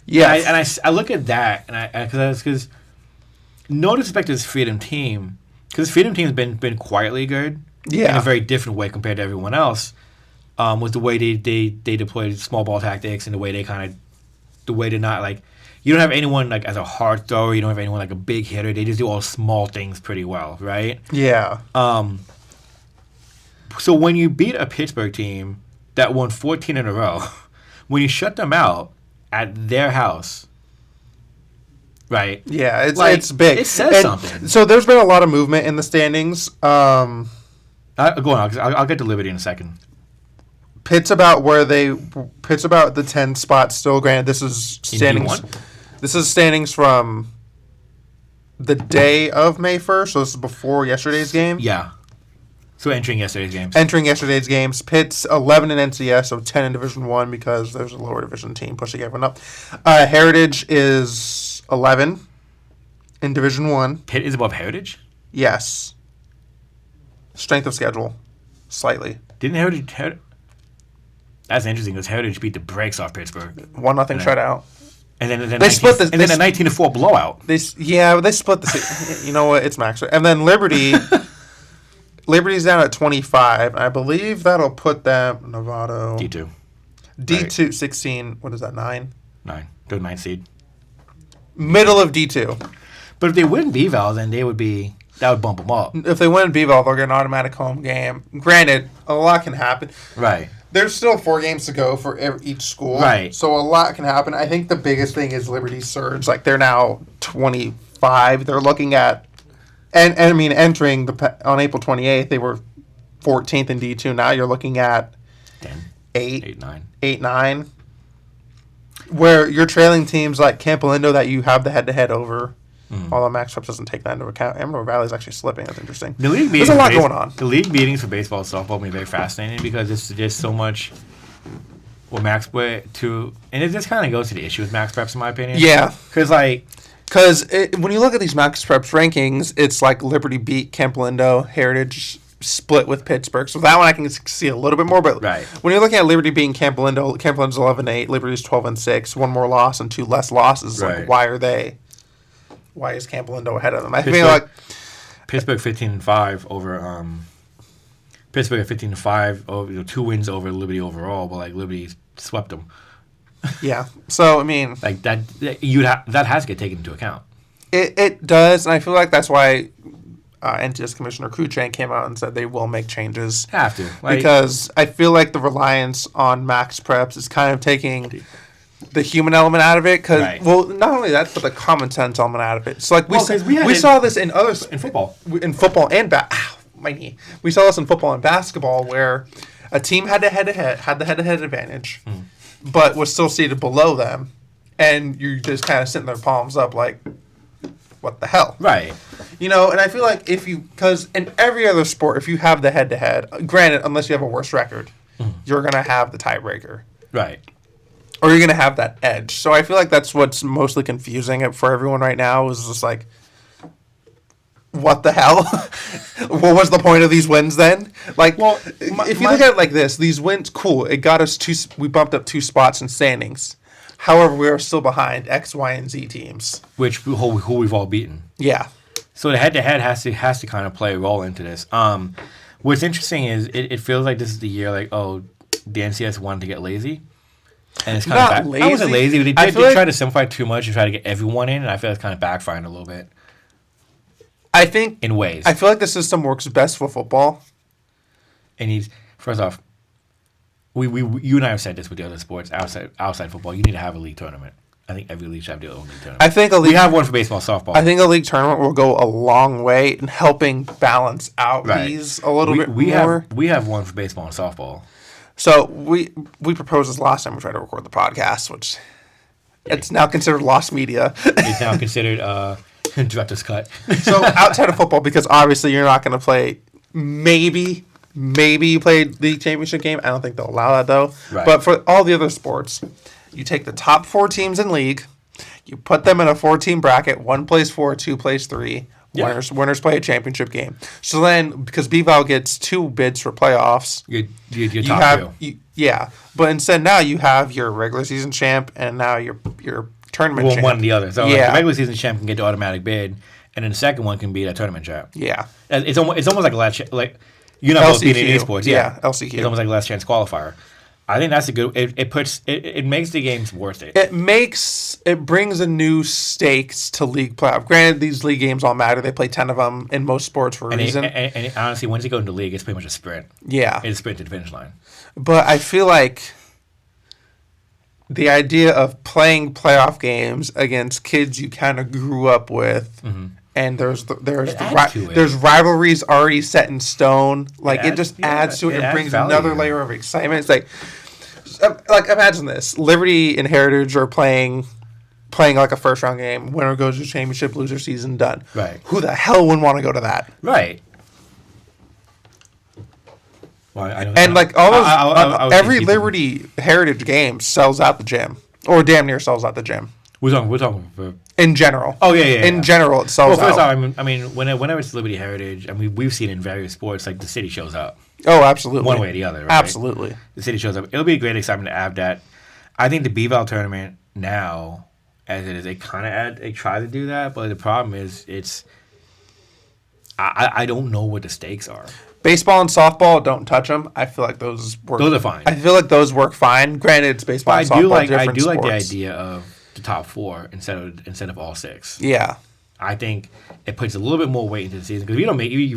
Yeah, and I look at that, and because no disrespect to this Freedom team, because Freedom team's been quietly good, in a very different way compared to everyone else, with the way they deployed small ball tactics and the way they're not you don't have anyone as a hard thrower, you don't have anyone a big hitter. They just do all small things pretty well, right? Yeah. So when you beat a Pittsburgh team that won 14 in a row, when you shut them out at their house, right? Yeah, it's big. It says something. So there's been a lot of movement in the standings. Go on. I'll get to Liberty in a second. Pitt's about the 10 spot still. Granted, this is standings. This is standings from the day of May 1st. So this is before yesterday's game. Yeah. So entering yesterday's games. Pitt's 11 in NCS, so 10 in Division 1 because there's a lower division team pushing everyone up. Heritage is 11 in Division 1. Pitt is above Heritage? Yes. Strength of schedule. Slightly. Didn't Heritage... That's interesting because Heritage beat the brakes off Pittsburgh. 1-0 shutout. And then they split the... And then a 19-4 blowout. They split the... You know what? It's max. And then Liberty... Liberty's down at 25. I believe that'll put them Novato D2. D2 right. 16. What is that? 9. 9. They're 9 seed. Middle of D2. But if they win B-Val, then that would bump them up. If they win B-Val, they'll get an automatic home game. Granted, a lot can happen. Right. There's still 4 games to go for each school. Right. So a lot can happen. I think the biggest thing is Liberty's surge. They're now 25. They're looking at And entering on April 28th, they were 14th in D2. Now you're looking at 8, 9. Where you're trailing teams like Campolindo that you have the head-to-head over. Although Max Preps doesn't take that into account. Emerald Valley's actually slipping. That's interesting. There's a lot going on. The league meetings for baseball and softball are very fascinating because it's just so much what Max to... And it just kind of goes to the issue with Max Preps, in my opinion. Yeah. Because when you look at these Max Preps rankings, it's Liberty beat Campolindo, Heritage split with Pittsburgh. So that one I can see a little bit more. But when you're looking at Liberty beating Campolindo's 11-8, Liberty's 12-6, 1 more loss and 2 less losses. Right. Why is Campolindo ahead of them? I feel like Pittsburgh 15-5 over Pittsburgh 15-5 over 2 wins over Liberty overall, but Liberty swept them. Yeah. So that has to get taken into account. It does, and I feel like that's why NCS Commissioner Cruikshank came out and said they will make changes. Have to. Because I feel like the reliance on max preps is kind of taking the human element out of it. Because well, not only that, but the common sense element out of it. So like we saw this in football. In football and my knee. We saw this in football and basketball where a team had the head-to-head advantage, but was still seated below them, and you're just kind of sitting there palms up like, what the hell? Right. And I feel like because in every other sport, if you have the head-to-head, granted, unless you have a worse record, you're going to have the tiebreaker. Right. Or you're going to have that edge. So I feel like that's what's mostly confusing for everyone right now is just like, what the hell? What was the point of these wins then? Like, well, if you look at it like this, these wins, cool. It got us we bumped up 2 spots in standings. However, we are still behind X, Y, and Z teams, who we've all beaten. Yeah. So the head-to-head has to kind of play a role into this. What's interesting is it feels like this is the year like, oh, the NCS wanted to get lazy. And it's kind of lazy. I wasn't lazy, but they tried to simplify too much and try to get everyone in, and I feel it's kind of backfiring a little bit. I think in ways. I feel like the system works best for football. And first off, you and I have said this with the other sports outside football. You need to have a league tournament. I think every league should have their own league tournament. I think we have one for baseball, softball. I think a league tournament will go a long way in helping balance out these a little bit more. We have one for baseball and softball. So we proposed this last time we tried to record the podcast, which it's now considered lost media. It's now considered. Director's cut. So outside of football, because obviously you're not going to play. Maybe you play the championship game. I don't think they'll allow that though. Right. But for all the other sports, you take the top 4 teams in league, you put them in a 4-team bracket. 1 plays 4, 2 plays 3. Yeah. Winners play a championship game. So then, because BVAL gets 2 bids for playoffs, you're top 2. Yeah, but instead now you have your regular season champ and now your tournament champ. One or the other. So like the regular season champ can get the automatic bid, and then the second one can be that tournament champ. Yeah. It's almost like a last like you're not both being in esports. Yeah, LCQ. It's almost like a last chance qualifier. I think that's a good. It makes the games worth it. It brings a new stakes to league playoff. Granted, these league games all matter. They play 10 of them in most sports for a reason. And honestly, once you go into league, it's pretty much a sprint. Yeah, it's a sprint to the finish line. But I feel like the idea of playing playoff games against kids you kind of grew up with, and there's rivalries already set in stone. Like it just adds to it. It brings another layer of excitement. It's like imagine this: Liberty and Heritage are playing like a first round game. Winner goes to championship, loser season done. Right. Who the hell wouldn't want to go to that? Right. Well, like all those, every Liberty Heritage game sells out the gym, or damn near sells out the gym. We're talking in general. Oh yeah. In general, it sells out. Well, first off, I mean, whenever it's Liberty Heritage, I mean, we've seen in various sports, like the city shows up. Oh, absolutely. One way or the other, right? Absolutely. The city shows up. It'll be a great excitement to have that. I think the BVAL tournament now, as it is, they try to do that, but the problem is I don't know what the stakes are. Baseball and softball, don't touch them. I feel like those work. Those are fine. I feel like those work fine. Granted, it's baseball and softball. I do like the idea of the top 4 instead of all 6. Yeah, I think it puts a little bit more weight into the season because if you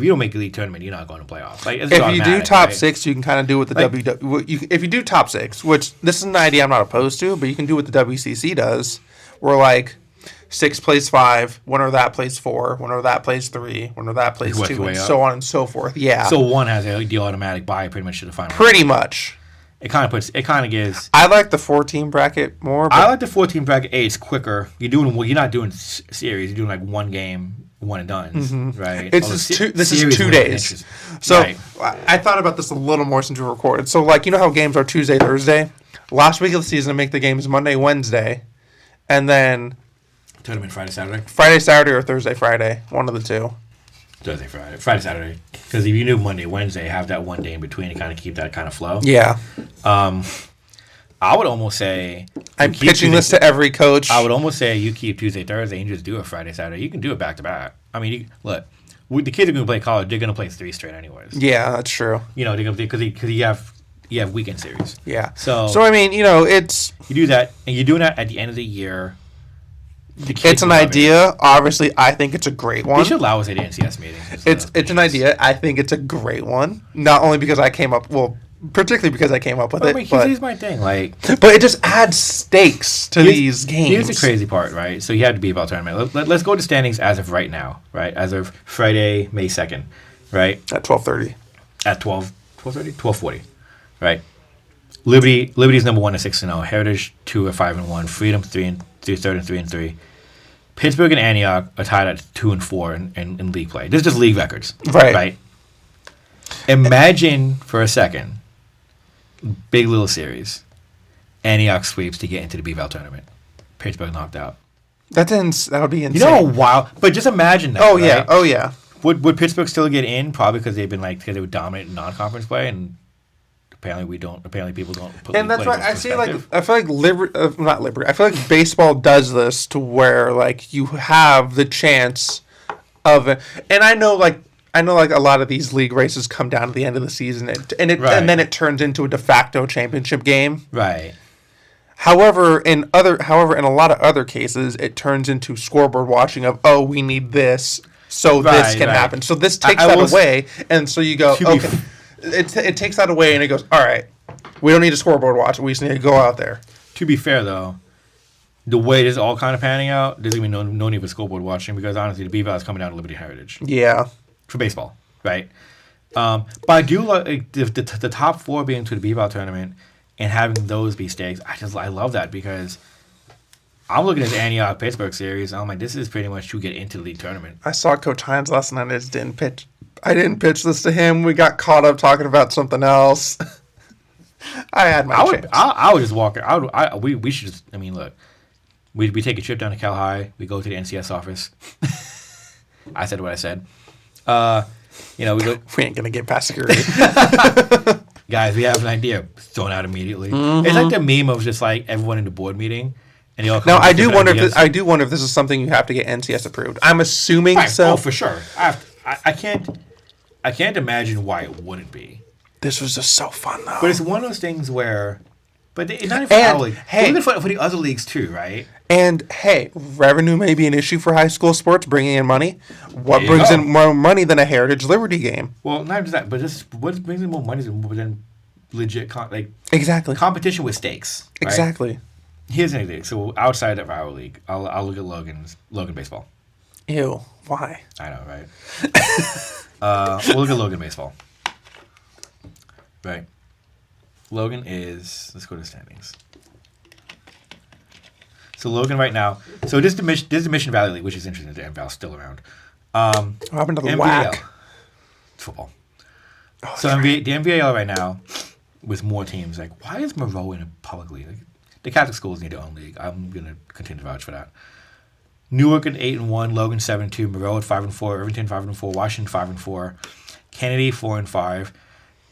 don't make the league tournament, you're not going to playoffs. Like if you do top 6, you can kind of do what the if you do top 6, which this is an idea I'm not opposed to, but you can do what the WCC does, where like 6 plays 5, winner of that plays 4, winner of that plays 3, winner of that plays 2, and so on and so forth. Yeah. So one has the automatic bye pretty much to the final. Pretty much. It kind of gives. I like the 4-team bracket more. I like the 4-team bracket. It's quicker. You're not doing series. You're doing like one game, one and done, right? This is 2 days. So right. I thought about this a little more since we recorded. So like you know how games are Tuesday, Thursday. Last week of the season, I make the games Monday, Wednesday, and then. Tournament Friday, Saturday? Friday, Saturday, or Thursday, Friday. One of the 2. Thursday, Friday, Saturday. Because if you do Monday, Wednesday, have that one day in between to kind of keep that kind of flow. Yeah. I would almost say... I'm pitching this to every coach. I would almost say you keep Tuesday, Thursday, and just do it Friday, Saturday. You can do it back-to-back. I mean, look, the kids are going to play college. They're going to play 3 straight anyways. Yeah, that's true. You know, because you have weekend series. Yeah. So I mean, it's... You do that, and you're doing that at the end of the year... It's an idea. Obviously, I think it's a great one. They should allow us at NCS meetings. It's an idea. I think it's a great one. Not only because I came up, particularly because I came up with it. Here's my thing, but it just adds stakes to these games. Here's the crazy part, right? So you had the B-Ball tournament. Let's go to standings as of right now, right? As of Friday, May 2nd, right? At 12:30. At 12:40, right? Liberty's number 1 at 6-0. Heritage 2 at 5-1. Freedom 3 and 3. Pittsburgh and Antioch are tied at 2 and 4 in league play. This is just league records, right? Imagine for a second, big little series, Antioch sweeps to get into the B-Ball tournament. Pittsburgh knocked out. That would be insane. You know, wow! But just imagine that. Oh yeah. Would Pittsburgh still get in? Probably because they've been because they would dominate in non-conference play, and apparently we don't. Apparently people don't. And that's why I feel like not Liberty. I feel like baseball does this to where you have the chance of it. And I know a lot of these league races come down to the end of the season, and then it turns into a de facto championship game. Right. However, in a lot of other cases, it turns into scoreboard watching of we need this. So this can happen. So this takes that away, and so you go, okay. It takes that away, and it goes, all right, we don't need a scoreboard watch. We just need to go out there. To be fair, though, the way this is all kind of panning out, there's going to be no need for scoreboard watching because, honestly, the B-Ball is coming down to Liberty Heritage. Yeah. For baseball, right? But I do like the top 4 being to the B-Ball tournament and having those be stakes. I love that because I'm looking at the Antioch Pittsburgh series. And I'm like, this is pretty much to get into the league tournament. I saw Coach Hines last night. I didn't pitch this to him. We got caught up talking about something else. I had my chance. I would just walk. We should just. I mean, look, we take a trip down to Cal High. We go to the NCS office. I said what I said. We go. We ain't gonna get past security. Guys, we have an idea. Thrown out immediately. Mm-hmm. It's like the meme of just everyone in the board meeting. Now I do wonder if this is something you have to get NCS approved. I'm assuming so. Oh, for sure. I can't imagine why it wouldn't be. This was just so fun though. But it's one of those things where, but it's not even for our league. Hey, it's for the other leagues too, right? And hey, revenue may be an issue for high school sports, bringing in money. What brings in more money than a Heritage Liberty game? Well, not just that, but what brings in more money than legit exactly competition with stakes. Right? Exactly. Here's anything. So outside of our league, I'll look at Logan baseball. Ew. Why? I know, right? We'll look at Logan baseball. Right. Logan is. Let's go to standings. So Logan right now. So this is the Mission Valley League, which is interesting. The MVAL's still around. What happened to the MVAL. WAC? It's football. Oh, so the MVAL right now, with more teams, why is Monroe in a public league? The Catholic schools need their own league. I'm gonna continue to vouch for that. Newark at 8-1, Logan 7-2, Monroe at 5-4, Irvington 5-4, Washington 5-4, Kennedy 4-5,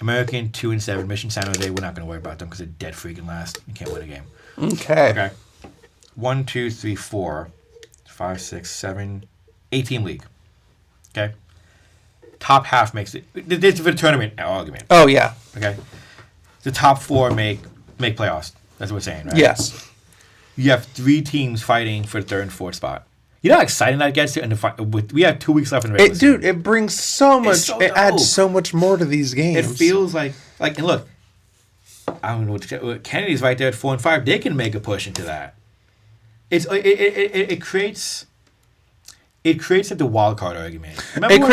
American 2-7, Mission San Jose. We're not gonna worry about them because they're dead freaking last. You can't win a game. Okay. 1, 2, 3, 4, 5, 6, 7, 8-team league. Okay. Top half makes it. This is for the tournament argument. Oh yeah. Okay. The top 4 make playoffs. That's what we're saying, right? Yes. You have 3 teams fighting for the 3rd and 4th spot. You know how exciting that gets to? We have 2 weeks left in the regular season. Dude, it brings so much. It adds so much more to these games. It feels like and look, I don't know what Kennedy's right there at 4-5. They can make a push into that. It creates the wild card argument. Remember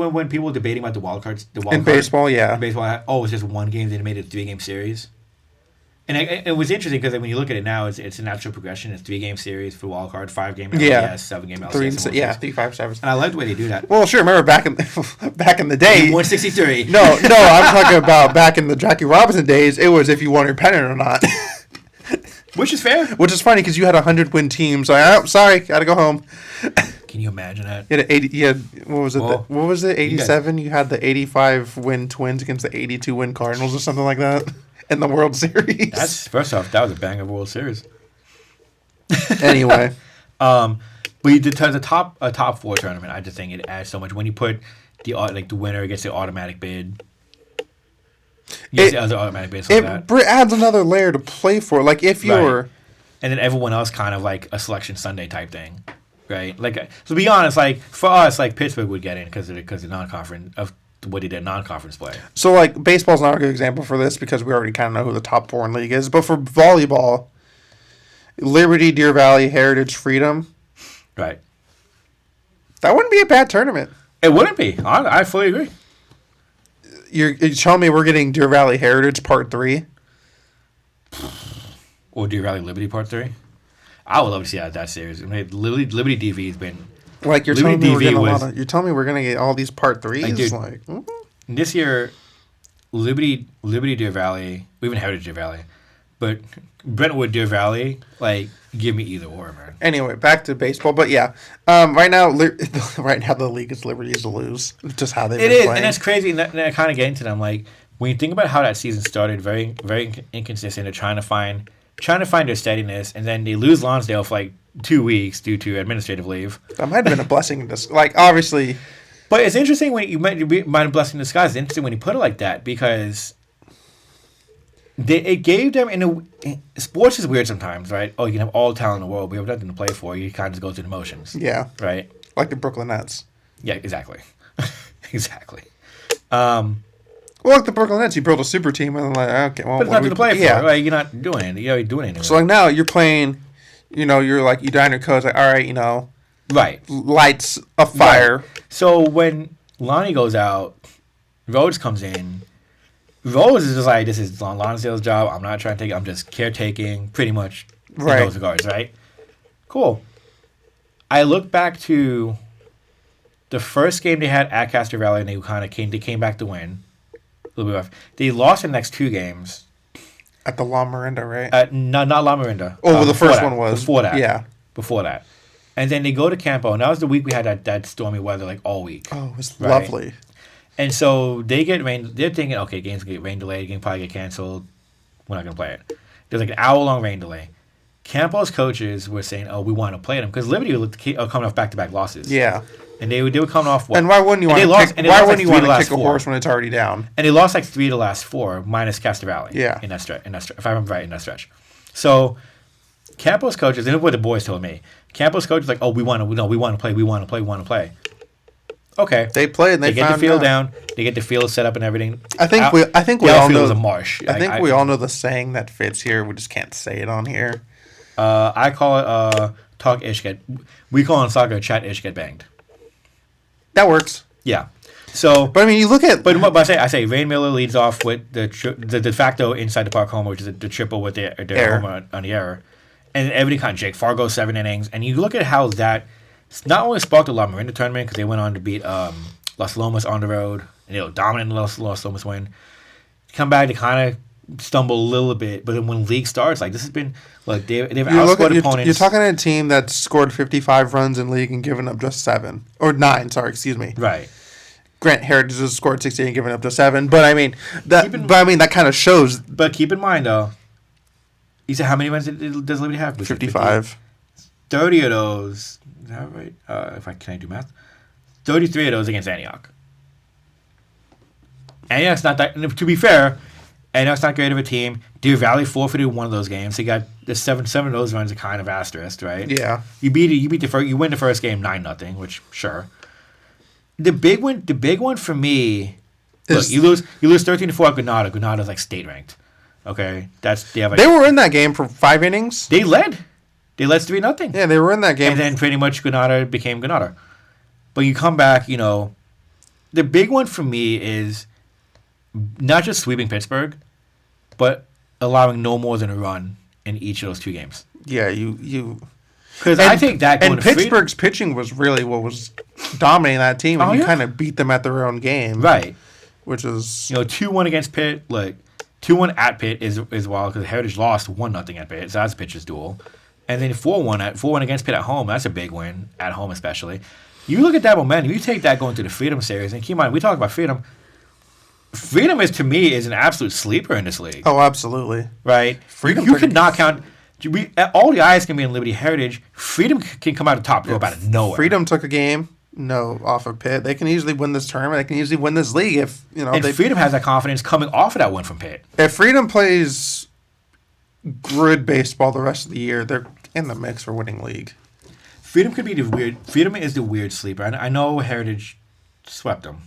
when people were debating about the wild cards? In baseball, yeah. In baseball, it's just one game. They made it a 3-game series. And it was interesting because when you look at it now, it's a natural progression. It's 3-game series for wild card, 5-game LCS, 7-game LCS. 3, 5, 7. And I like the way they do that. Well, sure. Remember back in the day, 163. No, I'm talking about back in the Jackie Robinson days. It was if you won your pennant or not. Which is fair. Which is funny because you had 100-win teams. Sorry, gotta go home. Can you imagine that? What was it? What was it? 87. You had the 85-win Twins against the 82-win Cardinals or something like that. In the World Series. That's first off, that was a banger World Series. Anyway, but the top 4 tournament, I just think it adds so much when you put the winner gets the automatic bid. You get the other automatic bids like that. It adds another layer to play for. If you're and then everyone else kind of like a Selection Sunday type thing, right? Like, so to be honest, like for us, like Pittsburgh would get in because of non-conference of what he did non-conference play. So like baseball's not a good example for this because we already kind of know who the top 4 in league is. But for volleyball, Liberty, Deer Valley, Heritage, Freedom, right? That wouldn't be a bad tournament. It wouldn't be. I fully agree. You're telling me we're getting Deer Valley Heritage Part 3? Or Deer Valley Liberty Part 3? I would love to see that series. I mean, Liberty DV has been... Like, you're telling me you're telling me we're going to get all these Part 3s? This year, Liberty Deer Valley, even Heritage Deer Valley, but Brentwood Deer Valley, like, give me either or, man. Anyway, back to baseball. But yeah, right now the league is Liberty's to lose. Just how they've been playing. It is, and that's crazy. And I kind of get into them. Like, when you think about how that season started, very, very inconsistent. They're trying to find their steadiness, and then they lose Lonsdale for like 2 weeks due to administrative leave. That might have been a blessing. Like, obviously. But it's interesting when you might be a blessing in disguise. It's interesting when you put it like that because it gave them sports is weird sometimes, right? Oh, you can have all the talent in the world, but you have nothing to play for. You kind of just go through the motions. Yeah. Right. Like the Brooklyn Nets. Yeah, exactly. Exactly. Well, like the Brooklyn Nets, you build a super team and like, okay, well, but it's nothing to play for. Right? You're not doing anything. You're not doing anything. So like now you're playing, you're like you dine your coach like, all right, right, lights a fire. Right. So when Lonnie goes out, Rhodes comes in. Rhodes is just like, this is Lonsdale's job. I'm not trying to take it. I'm just caretaking, pretty much. Right. In those regards, right? Cool. I look back to the first game they had at Castro Valley, and they came back to win. A little bit rough. They lost the next 2 games. At the La Miranda, right? Not La Miranda. Oh, the first one was. Before that. Yeah. Before that. And then they go to Campo, and that was the week we had that stormy weather, like, all week. Oh, it was lovely. And so they get rain. They're thinking, okay, games get rain delayed. Game probably get canceled. We're not going to play it. There's like an hour-long rain delay. Campo's coaches were saying, oh, we want to play them. Because Liberty were coming off back-to-back losses. Yeah. And they were coming off what? And why wouldn't you want to kick a horse when it's already down? And they lost like 3 of the last 4, minus Castro Valley. Yeah. In that stretch, if I remember right, in that stretch. So Campo's coaches, and what the boys told me, Campo's coaches like, oh, we want to play. Okay. They played and they get the field down. They get the field set up and everything. I think we all know a marsh. I think we all know the saying that fits here. We just can't say it on here. I call it talk ish get. We call it in soccer chat ish get banged. That works. Yeah. So, but I mean, you look at. But I say Rain Miller leads off with the de facto inside the park homer, which is the triple with their homer on the error, and everybody kind of Jake Fargo 7 innings, and you look at how that not only sparked the La Miranda tournament because they went on to beat Las Lomas on the road, and they were dominant in the Las Lomas win. Come back to kind of stumble a little bit, but then when league starts, like this has been, look, they've outscored opponents. You're talking to a team that scored 55 runs in league and given up just 7 or 9. Sorry, excuse me. Right. Grant Heritage has scored 16 and given up to 7, but I mean that kind of shows. But keep in mind though, you said how many runs does Liberty have? 55. 30 of those. Is that right? Can I do math? 33 of those against Antioch. Antioch's not that. To be fair, Antioch's not great of a team. Deer Valley forfeited one of those games. So you got the 7 of those runs are kind of asterisk, right? Yeah. You win the first game 9-0, which sure. The big one for me. Look, you lose 13-4 at Granada. Granada's like state ranked. Okay, they were in that game for 5 innings. They led 3-0. Yeah, they were in that game. And then pretty much Granada became Granada. But you come back, the big one for me is not just sweeping Pittsburgh, but allowing no more than a run in each of those 2 games. Yeah, you. Because I think that and Pittsburgh's pitching was really what was dominating that team, and you kind of beat them at their own game, right? Which is 2-1 against Pitt, like 2-1 at Pitt is wild because Heritage lost 1-0 at Pitt, so that's a pitcher's duel. And then 4-1 against Pitt at home. That's a big win at home, especially. You look at that momentum. You take that going to the Freedom Series, and keep in mind, we talk about Freedom. Freedom is, to me, is an absolute sleeper in this league. Oh, absolutely. Right? Freedom. You could not count. All the eyes can be in Liberty Heritage. Freedom can come out of top rope out of nowhere. Freedom took a game. Off of Pitt. They can easily win this tournament. They can easily win this league if And Freedom has that confidence coming off of that win from Pitt. If Freedom plays good baseball the rest of the year, they're in the mix for winning league. Freedom could be the weird. Freedom is the weird sleeper. I know Heritage swept them.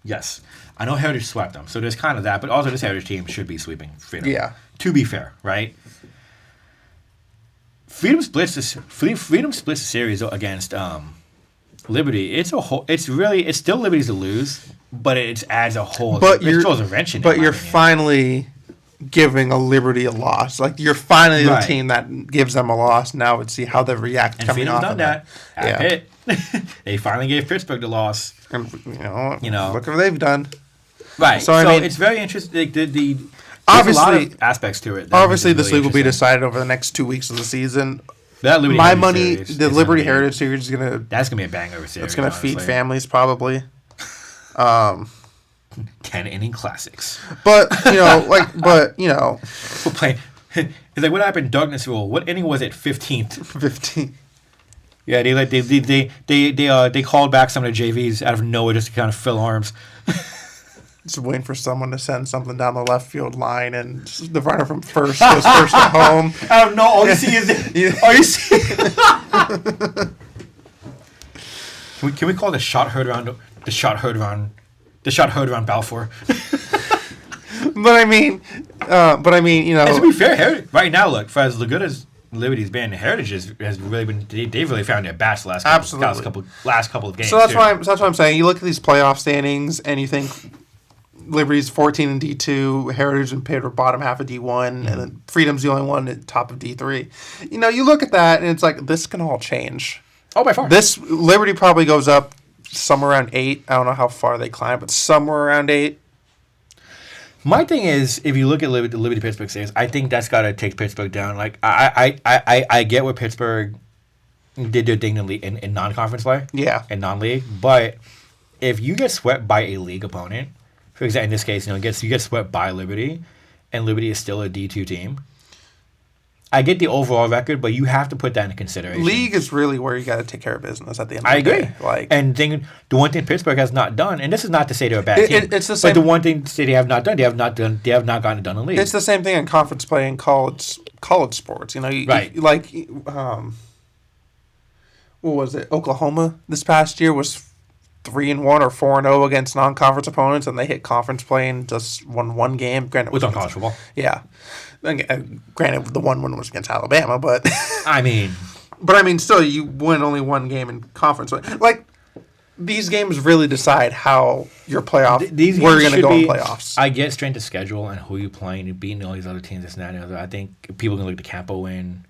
Yes, I know Heritage swept them. So there's kind of that, but also this Heritage team should be sweeping Freedom. Yeah. To be fair, right? Freedom splits the series against Liberty. It's still Liberty's to lose, but it adds a whole. But it throws a wrench in. But you're finally giving a Liberty a loss. Like you're finally the team that gives them a loss. Now let's see how they react. And Freedom's done that. At Pitt. They finally gave Pittsburgh the loss. And you know, look what they've done. Right. So I mean, it's very interesting. There's obviously, a lot of aspects to it. Obviously, this league will be decided over the next 2 weeks of the season. My money, the Liberty Heritage Series is gonna. That's gonna be a banger series. It's gonna feed families probably. 10-inning classics. But we're playing. It's like what happened? Darkness Rule. What inning was it? 15th. 15. Yeah, they called back some of the JVs out of nowhere just to kind of fill arms. Just waiting for someone to send something down the left field line, and the runner from first goes first to home. I don't know. All you see is Can we call the shot heard around Balfour? But I mean, you know. And to be fair, right now, look, for as good as Liberty's been, Heritage has really been. They've really found their bats the last couple of games. So that's why I'm saying you look at these playoff standings and you think Liberty's 14 in D2, Heritage and Pitt are bottom half of D1, and then Freedom's the only one at top of D3. You know, you look at that and it's like this can all change. Oh, by far. This Liberty probably goes up somewhere around 8. I don't know how far they climb, but somewhere around 8. My thing is, if you look at the Liberty Pittsburgh series, I think that's got to take Pittsburgh down. Like I get where Pittsburgh did their thing in non-conference play, in non-league. But if you get swept by a league opponent, for example, in this case, you get swept by Liberty, and Liberty is still a D2 team. I get the overall record, but you have to put that into consideration. League is really where you got to take care of business at the end of the day. I agree. The one thing Pittsburgh has not done, and this is not to say they're a bad team, it's the same, but the one thing to say they have not done, they have not gotten it done in league. It's the same thing in conference play in college sports. You know, what was it? Oklahoma this past year was 3-1 or 4-0 against non-conference opponents, and they hit conference play and just won one game. Granted, with college football. Yeah. Granted, the one was against Alabama, but still, you win only one game in conference. Like these games really decide how your playoff. Where you're going to go in playoffs. I get strength of schedule and who you're playing and beating all these other teams. This and that and other. I think people are going to look at Campo win.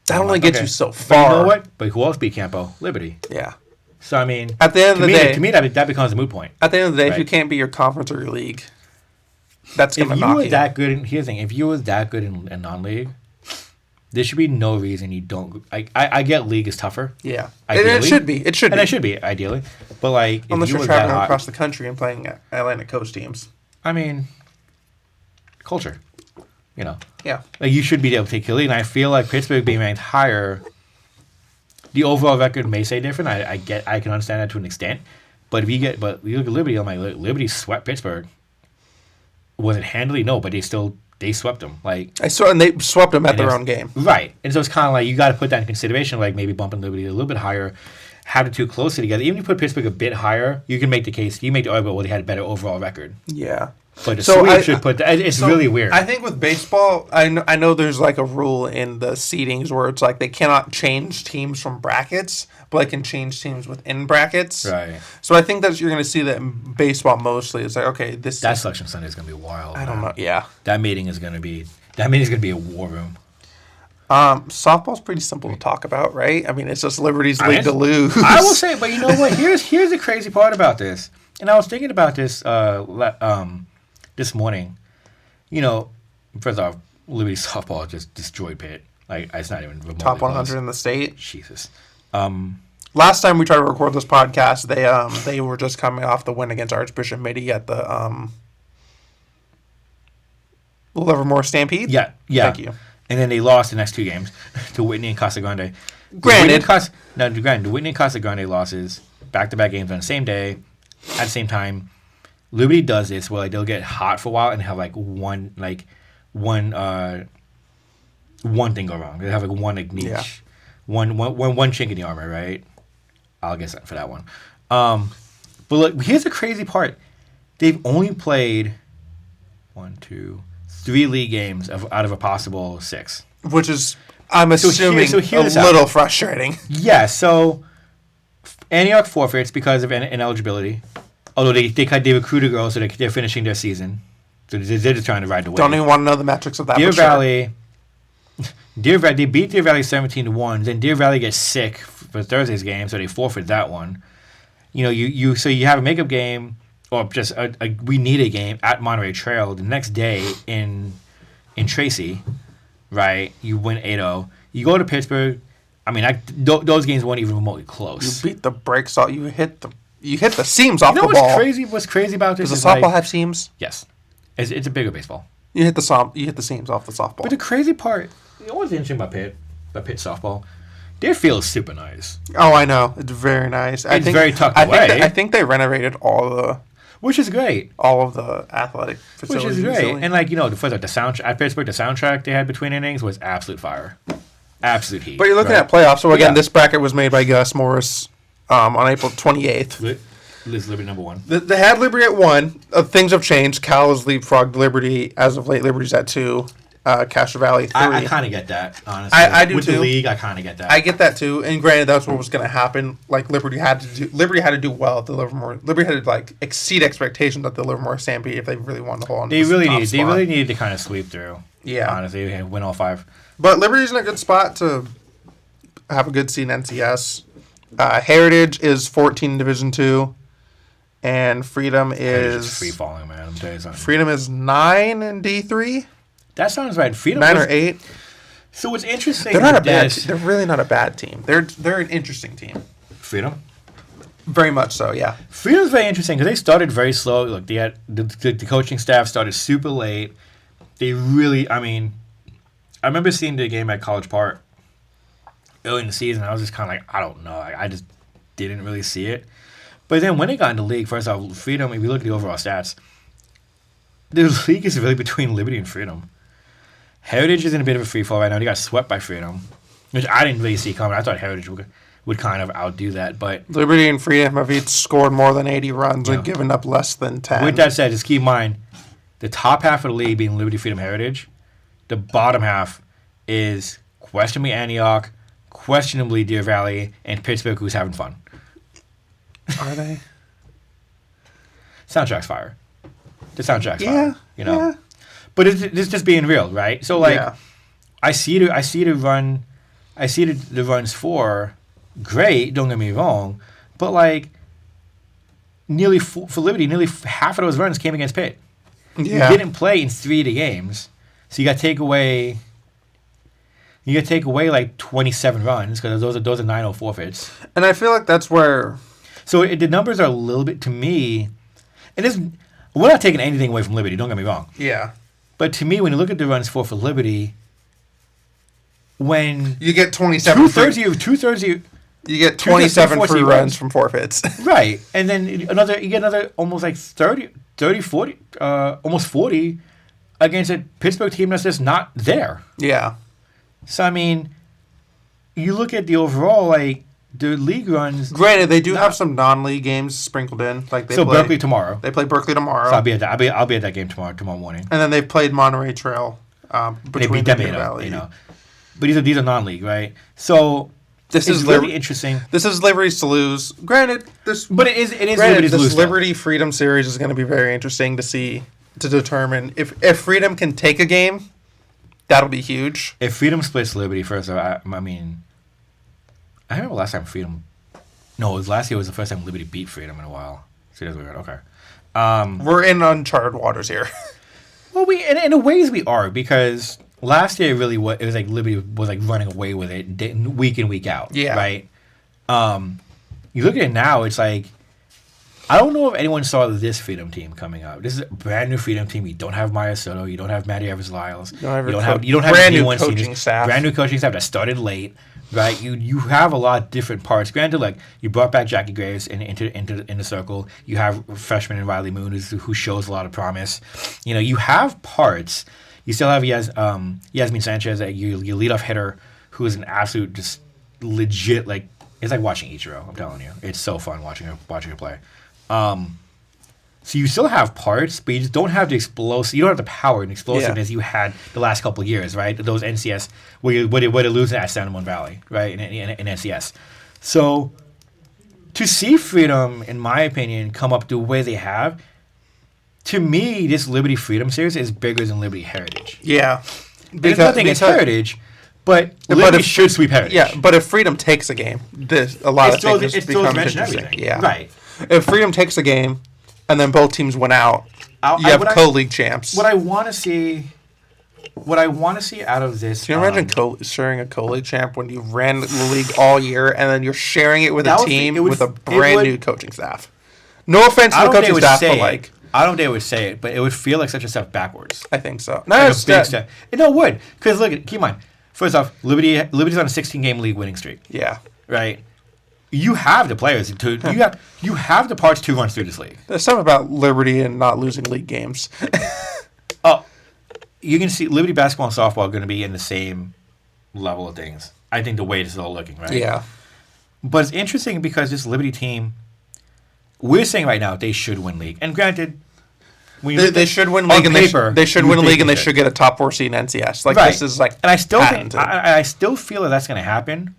That only gets you so far. But you know what? But who else beat Campo? Liberty. Yeah. So I mean, at the end of the day, to me that becomes a moot point. At the end of the day, if you can't beat your conference or your league, that's going to knock you. Here's the thing: if you was that good in non-league, there should be no reason you don't. I get league is tougher. Yeah, it should be. It should be ideally, but like unless you're traveling across the country and playing Atlantic Coast teams. I mean, culture, you know. Yeah. Like you should be able to take your league, and I feel like Pittsburgh being ranked higher. The overall record may say different. I can understand that to an extent, but you look at Liberty. I'm like, Liberty swept Pittsburgh. Was it handily? No, but they swept them. And they swept them at their own game. Right, and so it's kind of like you got to put that in consideration. Like maybe bumping Liberty a little bit higher, have the two closer together. Even if you put Pittsburgh a bit higher, you can make the case. You make the argument, well, they had a better overall record. Yeah. But the sweep should put that. It's really weird. I think with baseball, I know there's like a rule in the seedings where it's like they cannot change teams from brackets, but they can change teams within brackets. Right. So I think that you're going to see that in baseball mostly. It's like, okay, that selection Sunday is going to be wild. I don't know. Yeah. That meeting is going to be a war room. Softball's pretty simple to talk about, right? I mean, it's just Liberty's league to lose. I will say, but you know what? Here's the crazy part about this, and I was thinking about this this morning. You know, first off, Liberty softball just destroyed Pitt. Like it's not even remotely top 100 close. In the state. Jesus. Last time we tried to record this podcast, they were just coming off the win against Archbishop Mitty at the Livermore Stampede. Yeah. Thank you. And then they lost the next two games to Whitney and Casa Grande. Granted, the Whitney and Casa Grande losses, back-to-back games on the same day, at the same time. Liberty does this where they'll get hot for a while and have one one thing go wrong. They have like one niche, Yeah. one chink in the armor, right? I'll get something for that one. But look, here's the crazy part: they've only played 3 league games out of a possible 6, which is, I'm assuming, a little frustrating. Yeah. So Antioch forfeits because of ineligibility. Although they recruited girls, so they're finishing their season. So they're just trying to ride the wave. Don't even want to know the metrics of that. Deer Valley, they beat Deer Valley 17-1. Then Deer Valley gets sick for Thursday's game, so they forfeit that one. You know, you have a makeup game or just we need a game at Monterey Trail the next day in Tracy, right? You win 8-0. You go to Pittsburgh. I mean, those games weren't even remotely close. You beat the brakes off. You hit the seams off the ball. What's crazy about this? Does the softball have seams? Yes, it's a bigger baseball. You hit the seams off the softball. But the crazy part, what's interesting about Pitt softball, their field is super nice. Oh, I know. It's very nice. It's very tucked away. I think they renovated which is great. All of the athletic facilities. Which is great. Recently. And the soundtrack at Pittsburgh, the soundtrack they had between innings was absolute fire. Absolute heat. But you're looking at playoffs. So again, this bracket was made by Gus Morris on April 28th. Liz Liberty number 1. They had Liberty at 1. Things have changed. Cal has leapfrogged Liberty. As of late, Liberty's at 2. Castro Valley 3. I kind of get that, honestly. I do With too. The league, I kind of get that. I get that too. And granted, that's what was going to happen. Like Liberty had to do well at the Livermore. Liberty had to like exceed expectations at the Livermore Stampede if they really wanted to hold on. They really needed to kind of sweep through. Yeah, honestly, and win all 5. But Liberty's in a good spot to have a good seed in NCS. Heritage is 14 in Division 2. And Freedom is free falling, man. I'm telling you something. Freedom is 9 in D3. That sounds right. Freedom 9 or 8. So what's interesting? They're not a bad. They're really not a bad team. They're an interesting team. Freedom. Very much so. Yeah. Freedom's very interesting because they started very slow. Look, they had the coaching staff started super late. They really. I mean, I remember seeing the game at College Park early in the season. I was just kind of like, I don't know. I just didn't really see it. But then when they got in the league, first off, Freedom, if you look at the overall stats, the league is really between Liberty and Freedom. Heritage is in a bit of a free fall right now. They got swept by Freedom, which I didn't really see coming. I thought Heritage would kind of outdo that. But Liberty and Freedom have each scored more than 80 runs and given up less than 10. With that said, just keep in mind, the top half of the league being Liberty, Freedom, Heritage, the bottom half is questionably Antioch, questionably Deer Valley, and Pittsburgh, who's having fun. Are they? Soundtrack's fire. The soundtrack's fire. Yeah. You know? Yeah. But it's just being real, right? So, like, I see the runs for great, don't get me wrong, but, like, nearly for Liberty, nearly half of those runs came against Pitt. Yeah. You didn't play in 3 of the games, so you got to take away like 27 runs because those are 9-0 forfeits. And I feel like that's where. So the numbers are a little bit, to me, and we're not taking anything away from Liberty, don't get me wrong. Yeah. But to me, when you look at the runs for Liberty, when you get 27 you get 27 free runs from forfeits. Right. And then you get another almost like 30, 40, almost 40 against a Pittsburgh team that's just not there. Yeah. So, I mean, you look at the overall, like, the league runs. Granted, they do have some non-league games sprinkled in. Like Berkeley tomorrow. They play Berkeley tomorrow. So I'll be at that game tomorrow morning. And then they've played Monterey Trail between the Valley. You know. But these are non-league, right? So this is really interesting. This is Liberty's to lose. Granted, but it is Liberty's to lose. This Liberty Freedom series is going to be very interesting to determine if Freedom can take a game. That'll be huge. If Freedom splits Liberty first, I remember last time Freedom. No, it was last year. Was the first time Liberty beat Freedom in a while. So that's weird. Okay. We're in uncharted waters here. Well, in a ways we are, because last year it was like Liberty was like running away with it week in, week out. Yeah. Right. You look at it now, it's like I don't know if anyone saw this Freedom team coming up. This is a brand new Freedom team. You don't have Maya Soto. You don't have Matty Evers-Lyles. You don't have brand new coaching staff. Brand new coaching staff that started late. Right, you have a lot of different parts. Granted, like you brought back Jackie Graves into the circle. You have freshman and Riley Moon who shows a lot of promise. You know, you have parts. You still have Yasmin Sanchez, your leadoff hitter, who is an absolute just legit like. It's like watching Ichiro. I'm telling you, it's so fun watching her play. So you still have parts, but you just don't have the explosive. You don't have the power and explosiveness you had the last couple of years, right? Those NCS where they losing at San Ramon Valley, right? In NCS. So to see Freedom, in my opinion, come up the way they have, to me, this Liberty Freedom series is bigger than Liberty Heritage. Yeah, There's nothing against Heritage. But Liberty should sweep Heritage. Yeah, but if Freedom takes a game, a lot of things become interesting. Yeah, right. If Freedom takes a game, and then both teams went out, you have co-league champs. What I want to see out of this. Can you imagine sharing a co-league champ when you ran the league all year, and then you're sharing it with a team with a brand new coaching staff? No offense to the coaching staff, but like. I don't think they would say it, but it would feel like such a step backwards. I think so. No, like a big step. No, it would. Because look, keep in mind. First off, Liberty's on a 16-game league winning streak. Yeah. Right? You have the players to you have the parts to run through this league. There's something about Liberty and not losing league games. You can see Liberty basketball and softball are going to be in the same level of things. I think the way this is all looking, right? Yeah. But it's interesting because this Liberty team, we're saying right now they should win league. And granted, they should win league, and they should win league, and they should get a top 4 seed in NCS. Like this is like, and I still think I still feel that that's going to happen.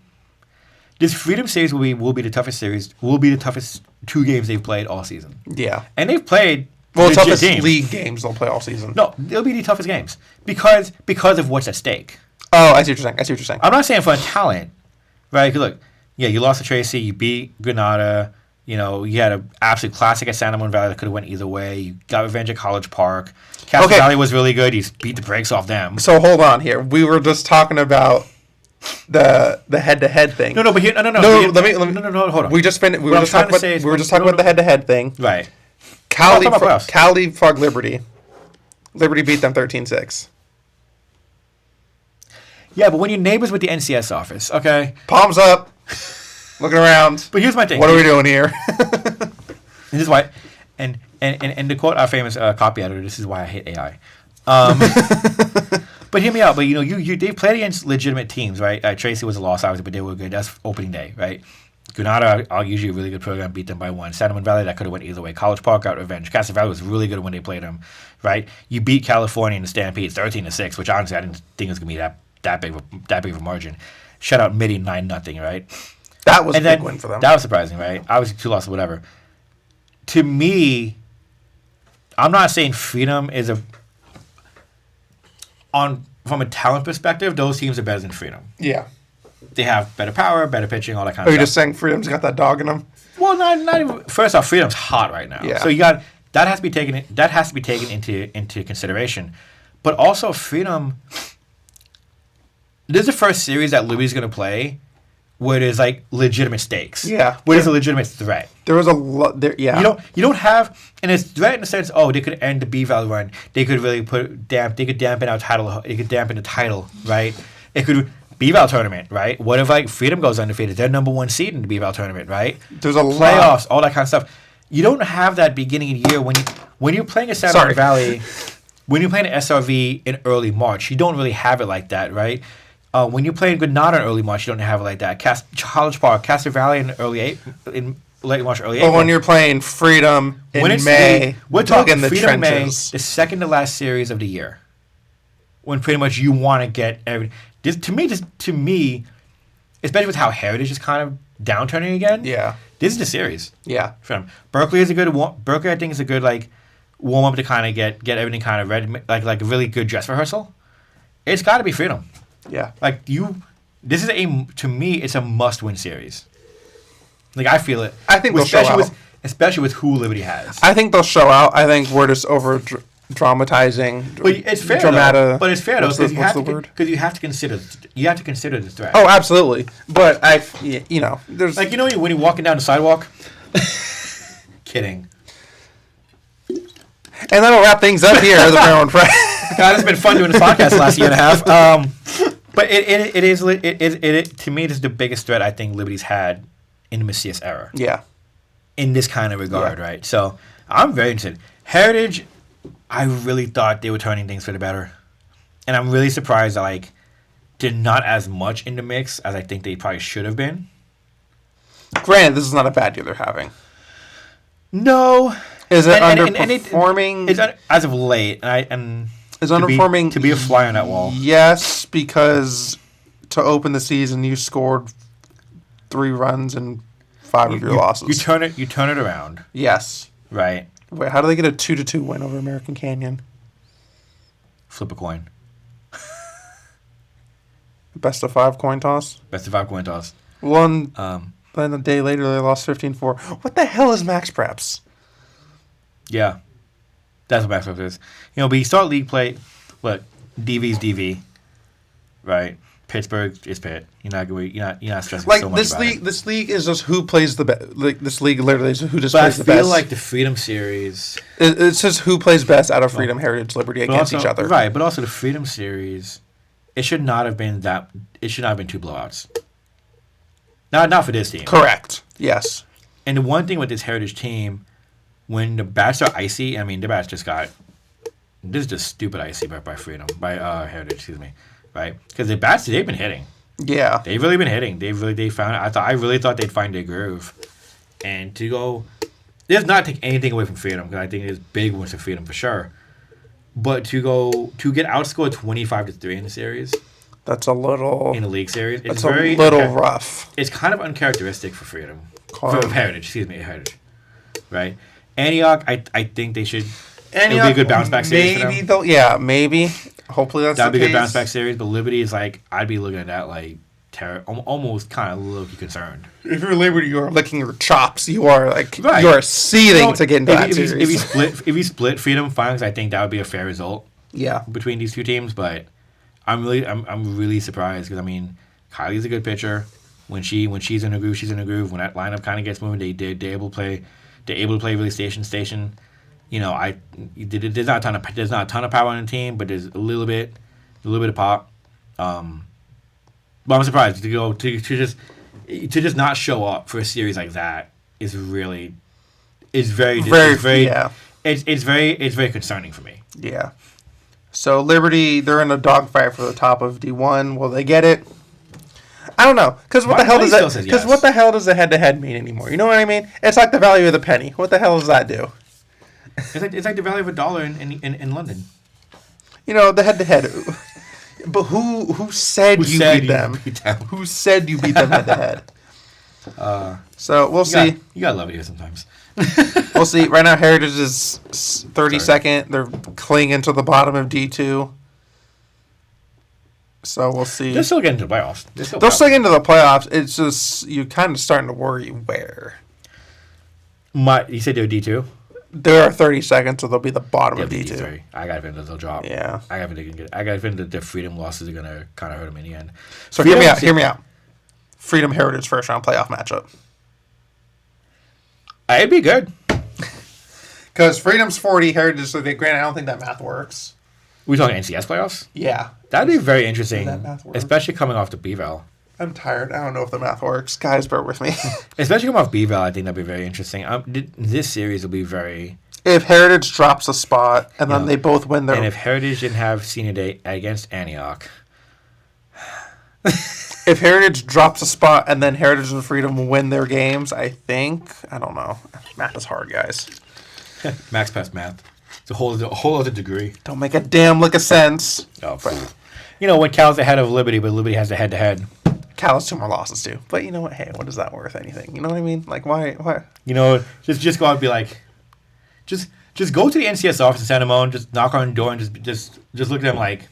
This Freedom Series will be the toughest series. Will be the toughest 2 games they've played all season. Yeah, and they've played toughest league games they'll play all season. No, they'll be the toughest games because of what's at stake. Oh, I see what you're saying. I'm not saying for talent, right? Because look, you lost to Tracy, you beat Granada. You know, you had an absolute classic at San Ramon Valley that could have went either way. You got revenge at College Park. Castro Valley was really good. You beat the brakes off them. So hold on here. We were just talking about the head-to-head thing. No, hold on. We just finished. We were just talking about the head-to-head thing. Right. Cali Frog Liberty. Liberty beat them 13-6. Yeah, but when you're neighbors with the NCS office, okay. Palms up. Looking around. But here's my thing. What are we doing here? This is why, and to quote our famous copy editor, this is why I hate AI. But hear me out. But they played against legitimate teams, right? Tracy was a loss, obviously, but they were good. That's opening day, right? Granada, are usually a really good program, beat them by 1. San Ramon Valley, that could have went either way. College Park got revenge. Castro Valley was really good when they played them, right? You beat California in the Stampede 13-6, which honestly I didn't think it was gonna be that big of a margin. Shut out Midi 9-0, right? That was a big win for them. That was surprising, right? Obviously 2 losses, whatever. To me, I'm not saying Freedom is from a talent perspective, those teams are better than Freedom. Yeah. They have better power, better pitching, all that kind of stuff. Are you just saying Freedom's got that dog in them? Well, not even. First off, Freedom's hot right now. Yeah. So you got that has to be taken into consideration. But also Freedom, this is the first series that Liberty's going to play where there's like legitimate stakes. Yeah. Where there's a legitimate threat. There was a lot there. Yeah. You don't have, and it's threat in the sense, they could end the B-Val run. They could really they could dampen our title. They could dampen the title, right? It could B-Val tournament, right? What if like Freedom goes undefeated? They're number 1 seed in the B-Val tournament, right? There's a playoffs, all that kind of stuff. You don't have that beginning of the year when you're playing a San Ramon Valley, when you're playing an SRV in early March. You don't really have it like that, right? When you're playing Granada in early March, you don't have it like that. College Park, Castro Valley in late March, early April. But when you're playing Freedom in May, we're talking the Freedom trenches. May, the second to last series of the year, when pretty much you want to get everything. To me, especially with how Heritage is kind of downturning again. Yeah, this is the series. Yeah, Freedom. Berkeley is a good one. Berkeley, I think, is a good like warm up to kind of get everything kind of ready, like a really good dress rehearsal. It's got to be Freedom. Yeah, this is to me, it's a must-win series. Like I feel it. I think they'll show out, especially with who Liberty has. I think they'll show out. I think we're just over dramatizing. But it's fair. But it's fair because you have to consider the threat. Oh, absolutely. But there's like when you're walking down the sidewalk. Kidding. And that'll wrap things up here. The Maryland Press. God, it's been fun doing this podcast the last year and a half. But it is to me, it is the biggest threat I think Liberty's had in the Macias era. Yeah. In this kind of regard, right? So I'm very interested. Heritage, I really thought they were turning things for the better. And I'm really surprised that, like, they're not as much in the mix as I think they probably should have been. Granted, this is not a bad year they're having. No. Is it underperforming? It's as of late. And is underperforming to be a fly on that wall. Yes, because to open the season, you scored 3 runs and 5 of your losses. You turn it around. Yes. Right. Wait, how do they get a 2-2 win over American Canyon? Flip a coin. Best of 5 coin toss? Best of 5 coin toss. Then a day later, they lost 15-4. What the hell is max preps? Yeah. That's what max preps is. But you start league play, look, DV's DV, right? Pittsburgh is Pitt. You're not stressing so much about it. This league is just who plays the best. Like, this league literally is who just plays the best. I feel like the Freedom Series... It's just who plays best out of Freedom, Heritage, Liberty against each other. Right, but also the Freedom Series, it should not have been 2 blowouts. Not for this team. Correct. Yes. And the one thing with this Heritage team, when the bats are icy, the bats just got... This is just stupid icy by Freedom, by Heritage, excuse me. Right? Because the bats, they've been hitting. Yeah. They've really been hitting. They found... I really thought they'd find their groove. And to go... This does not take anything away from Freedom, because I think there's big wins for Freedom for sure. But to get outscored 25-3 in the series... That's a little... In the league series. It's a little rough. It's kind of uncharacteristic for Freedom. For Heritage, excuse me, Heritage. Right? Antioch, I think they should... It'll be a good bounce back series for them. Yeah, maybe. Hopefully that's the case. That'd be a good bounce back series, but Liberty is like... I'd be looking at that like... almost kind of low-key concerned. If you're Liberty, you are licking your chops. You are like... Right. You are seething to get into that series. If you split Freedom Finals, I think that would be a fair result. Yeah. Between these two teams, but... I'm really surprised because Kylie's a good pitcher. When she's in a groove, she's in a groove. When that lineup kind of gets moving, they're able to play really station. There's not a ton of power on the team, but there's a little bit of pop. But I'm surprised to just not show up for a series like that is very concerning for me. Yeah. So Liberty, they're in a dogfight for the top of D1. Will they get it? I don't know. Because what the hell does a head-to-head mean anymore? You know what I mean? It's like the value of the penny. What the hell does that do? It's like the value of $1 in London. The head-to-head. But who said you beat them? Who said you beat them head-to-head? So we'll see. You gotta love it here sometimes. We'll see. Right now, Heritage is 32nd. They're clinging to the bottom of D2. So we'll see. They'll still get into the playoffs. They'll still get into the playoffs. It's just you're kind of starting to worry where. You said they're D2? They're 32nd, so they'll be the bottom of D2. I got a feeling they'll drop. Yeah. I got a feeling that their Freedom losses are gonna kind of hurt them in the end. So hear me out. Freedom Heritage first round playoff matchup. It'd be good. Because Freedom's 40, Heritage is 30. Granted, I don't think that math works. We talking NCS playoffs? Yeah. That'd be very interesting, especially coming off the B-Val. I'm tired. I don't know if the math works. Guys, bear with me. Especially coming off B-Val, I think that'd be very interesting. This series will be very... If Heritage drops a spot, and then they both win their... And if Heritage didn't have senior day against Antioch... If Heritage drops a spot and then Heritage and Freedom win their games, I don't know. Math is hard, guys. Max pass math. It's a whole other degree. Don't make a damn lick of sense. Oh, when Cal's ahead of Liberty, but Liberty has the head-to-head. Cal has 2 more losses, too. But you know what? Hey, what is that worth anything? You know what I mean? Like, why? Just go out and be like... Just go to the NCS office in Santa Monica, just knock on the door, and just look at them like...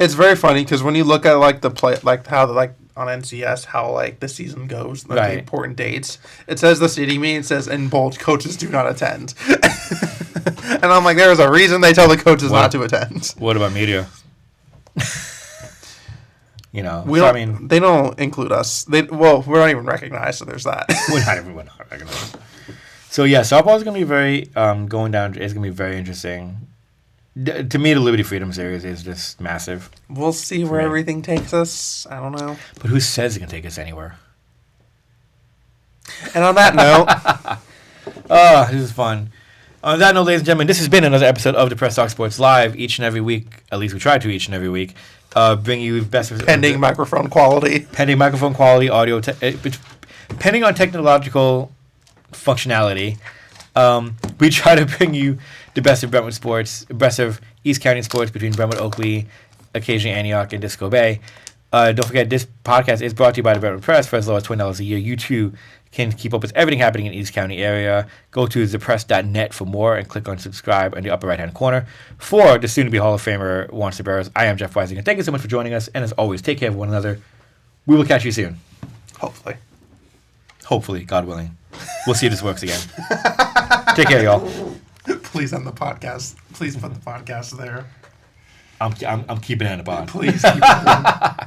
It's very funny, because when you look at, like, the play... Like, how, like... on NCS, how like the season goes, like the important dates. It says the city meeting, it says in bold, coaches do not attend. And I'm like, there's a reason they tell the coaches not to attend. What about media? They don't include us. We're not even recognized, so there's that. we're not recognized. So yeah, softball is going to be very going down. It's going to be very interesting. To me, the Liberty Freedom series is just massive. We'll see where everything takes us. I don't know. But who says it can take us anywhere? And on that note... This is fun. On that note, ladies and gentlemen, this has been another episode of the Press Talk Sports Live. Each and every week, at least we try to each and every week, bring you best of pending microphone quality, audio, depending on technological functionality. We try to bring you the best of Brentwood sports, best of East County sports between Brentwood, Oakley, occasionally Antioch, and Disco Bay. Don't forget, this podcast is brought to you by the Brentwood Press for as low as $20 a year. You too can keep up with everything happening in the East County area. Go to thepress.net for more and click on subscribe in the upper right-hand corner. For the soon-to-be Hall of Famer, Juan Cebreiros, I am Jeff Weisinger. Thank you so much for joining us, and as always, take care of one another. We will catch you soon. Hopefully, God willing. We'll see if this works again. Take care, y'all. Please end the podcast. Please put the podcast there. I'm keeping it in the pod. Please keep it in.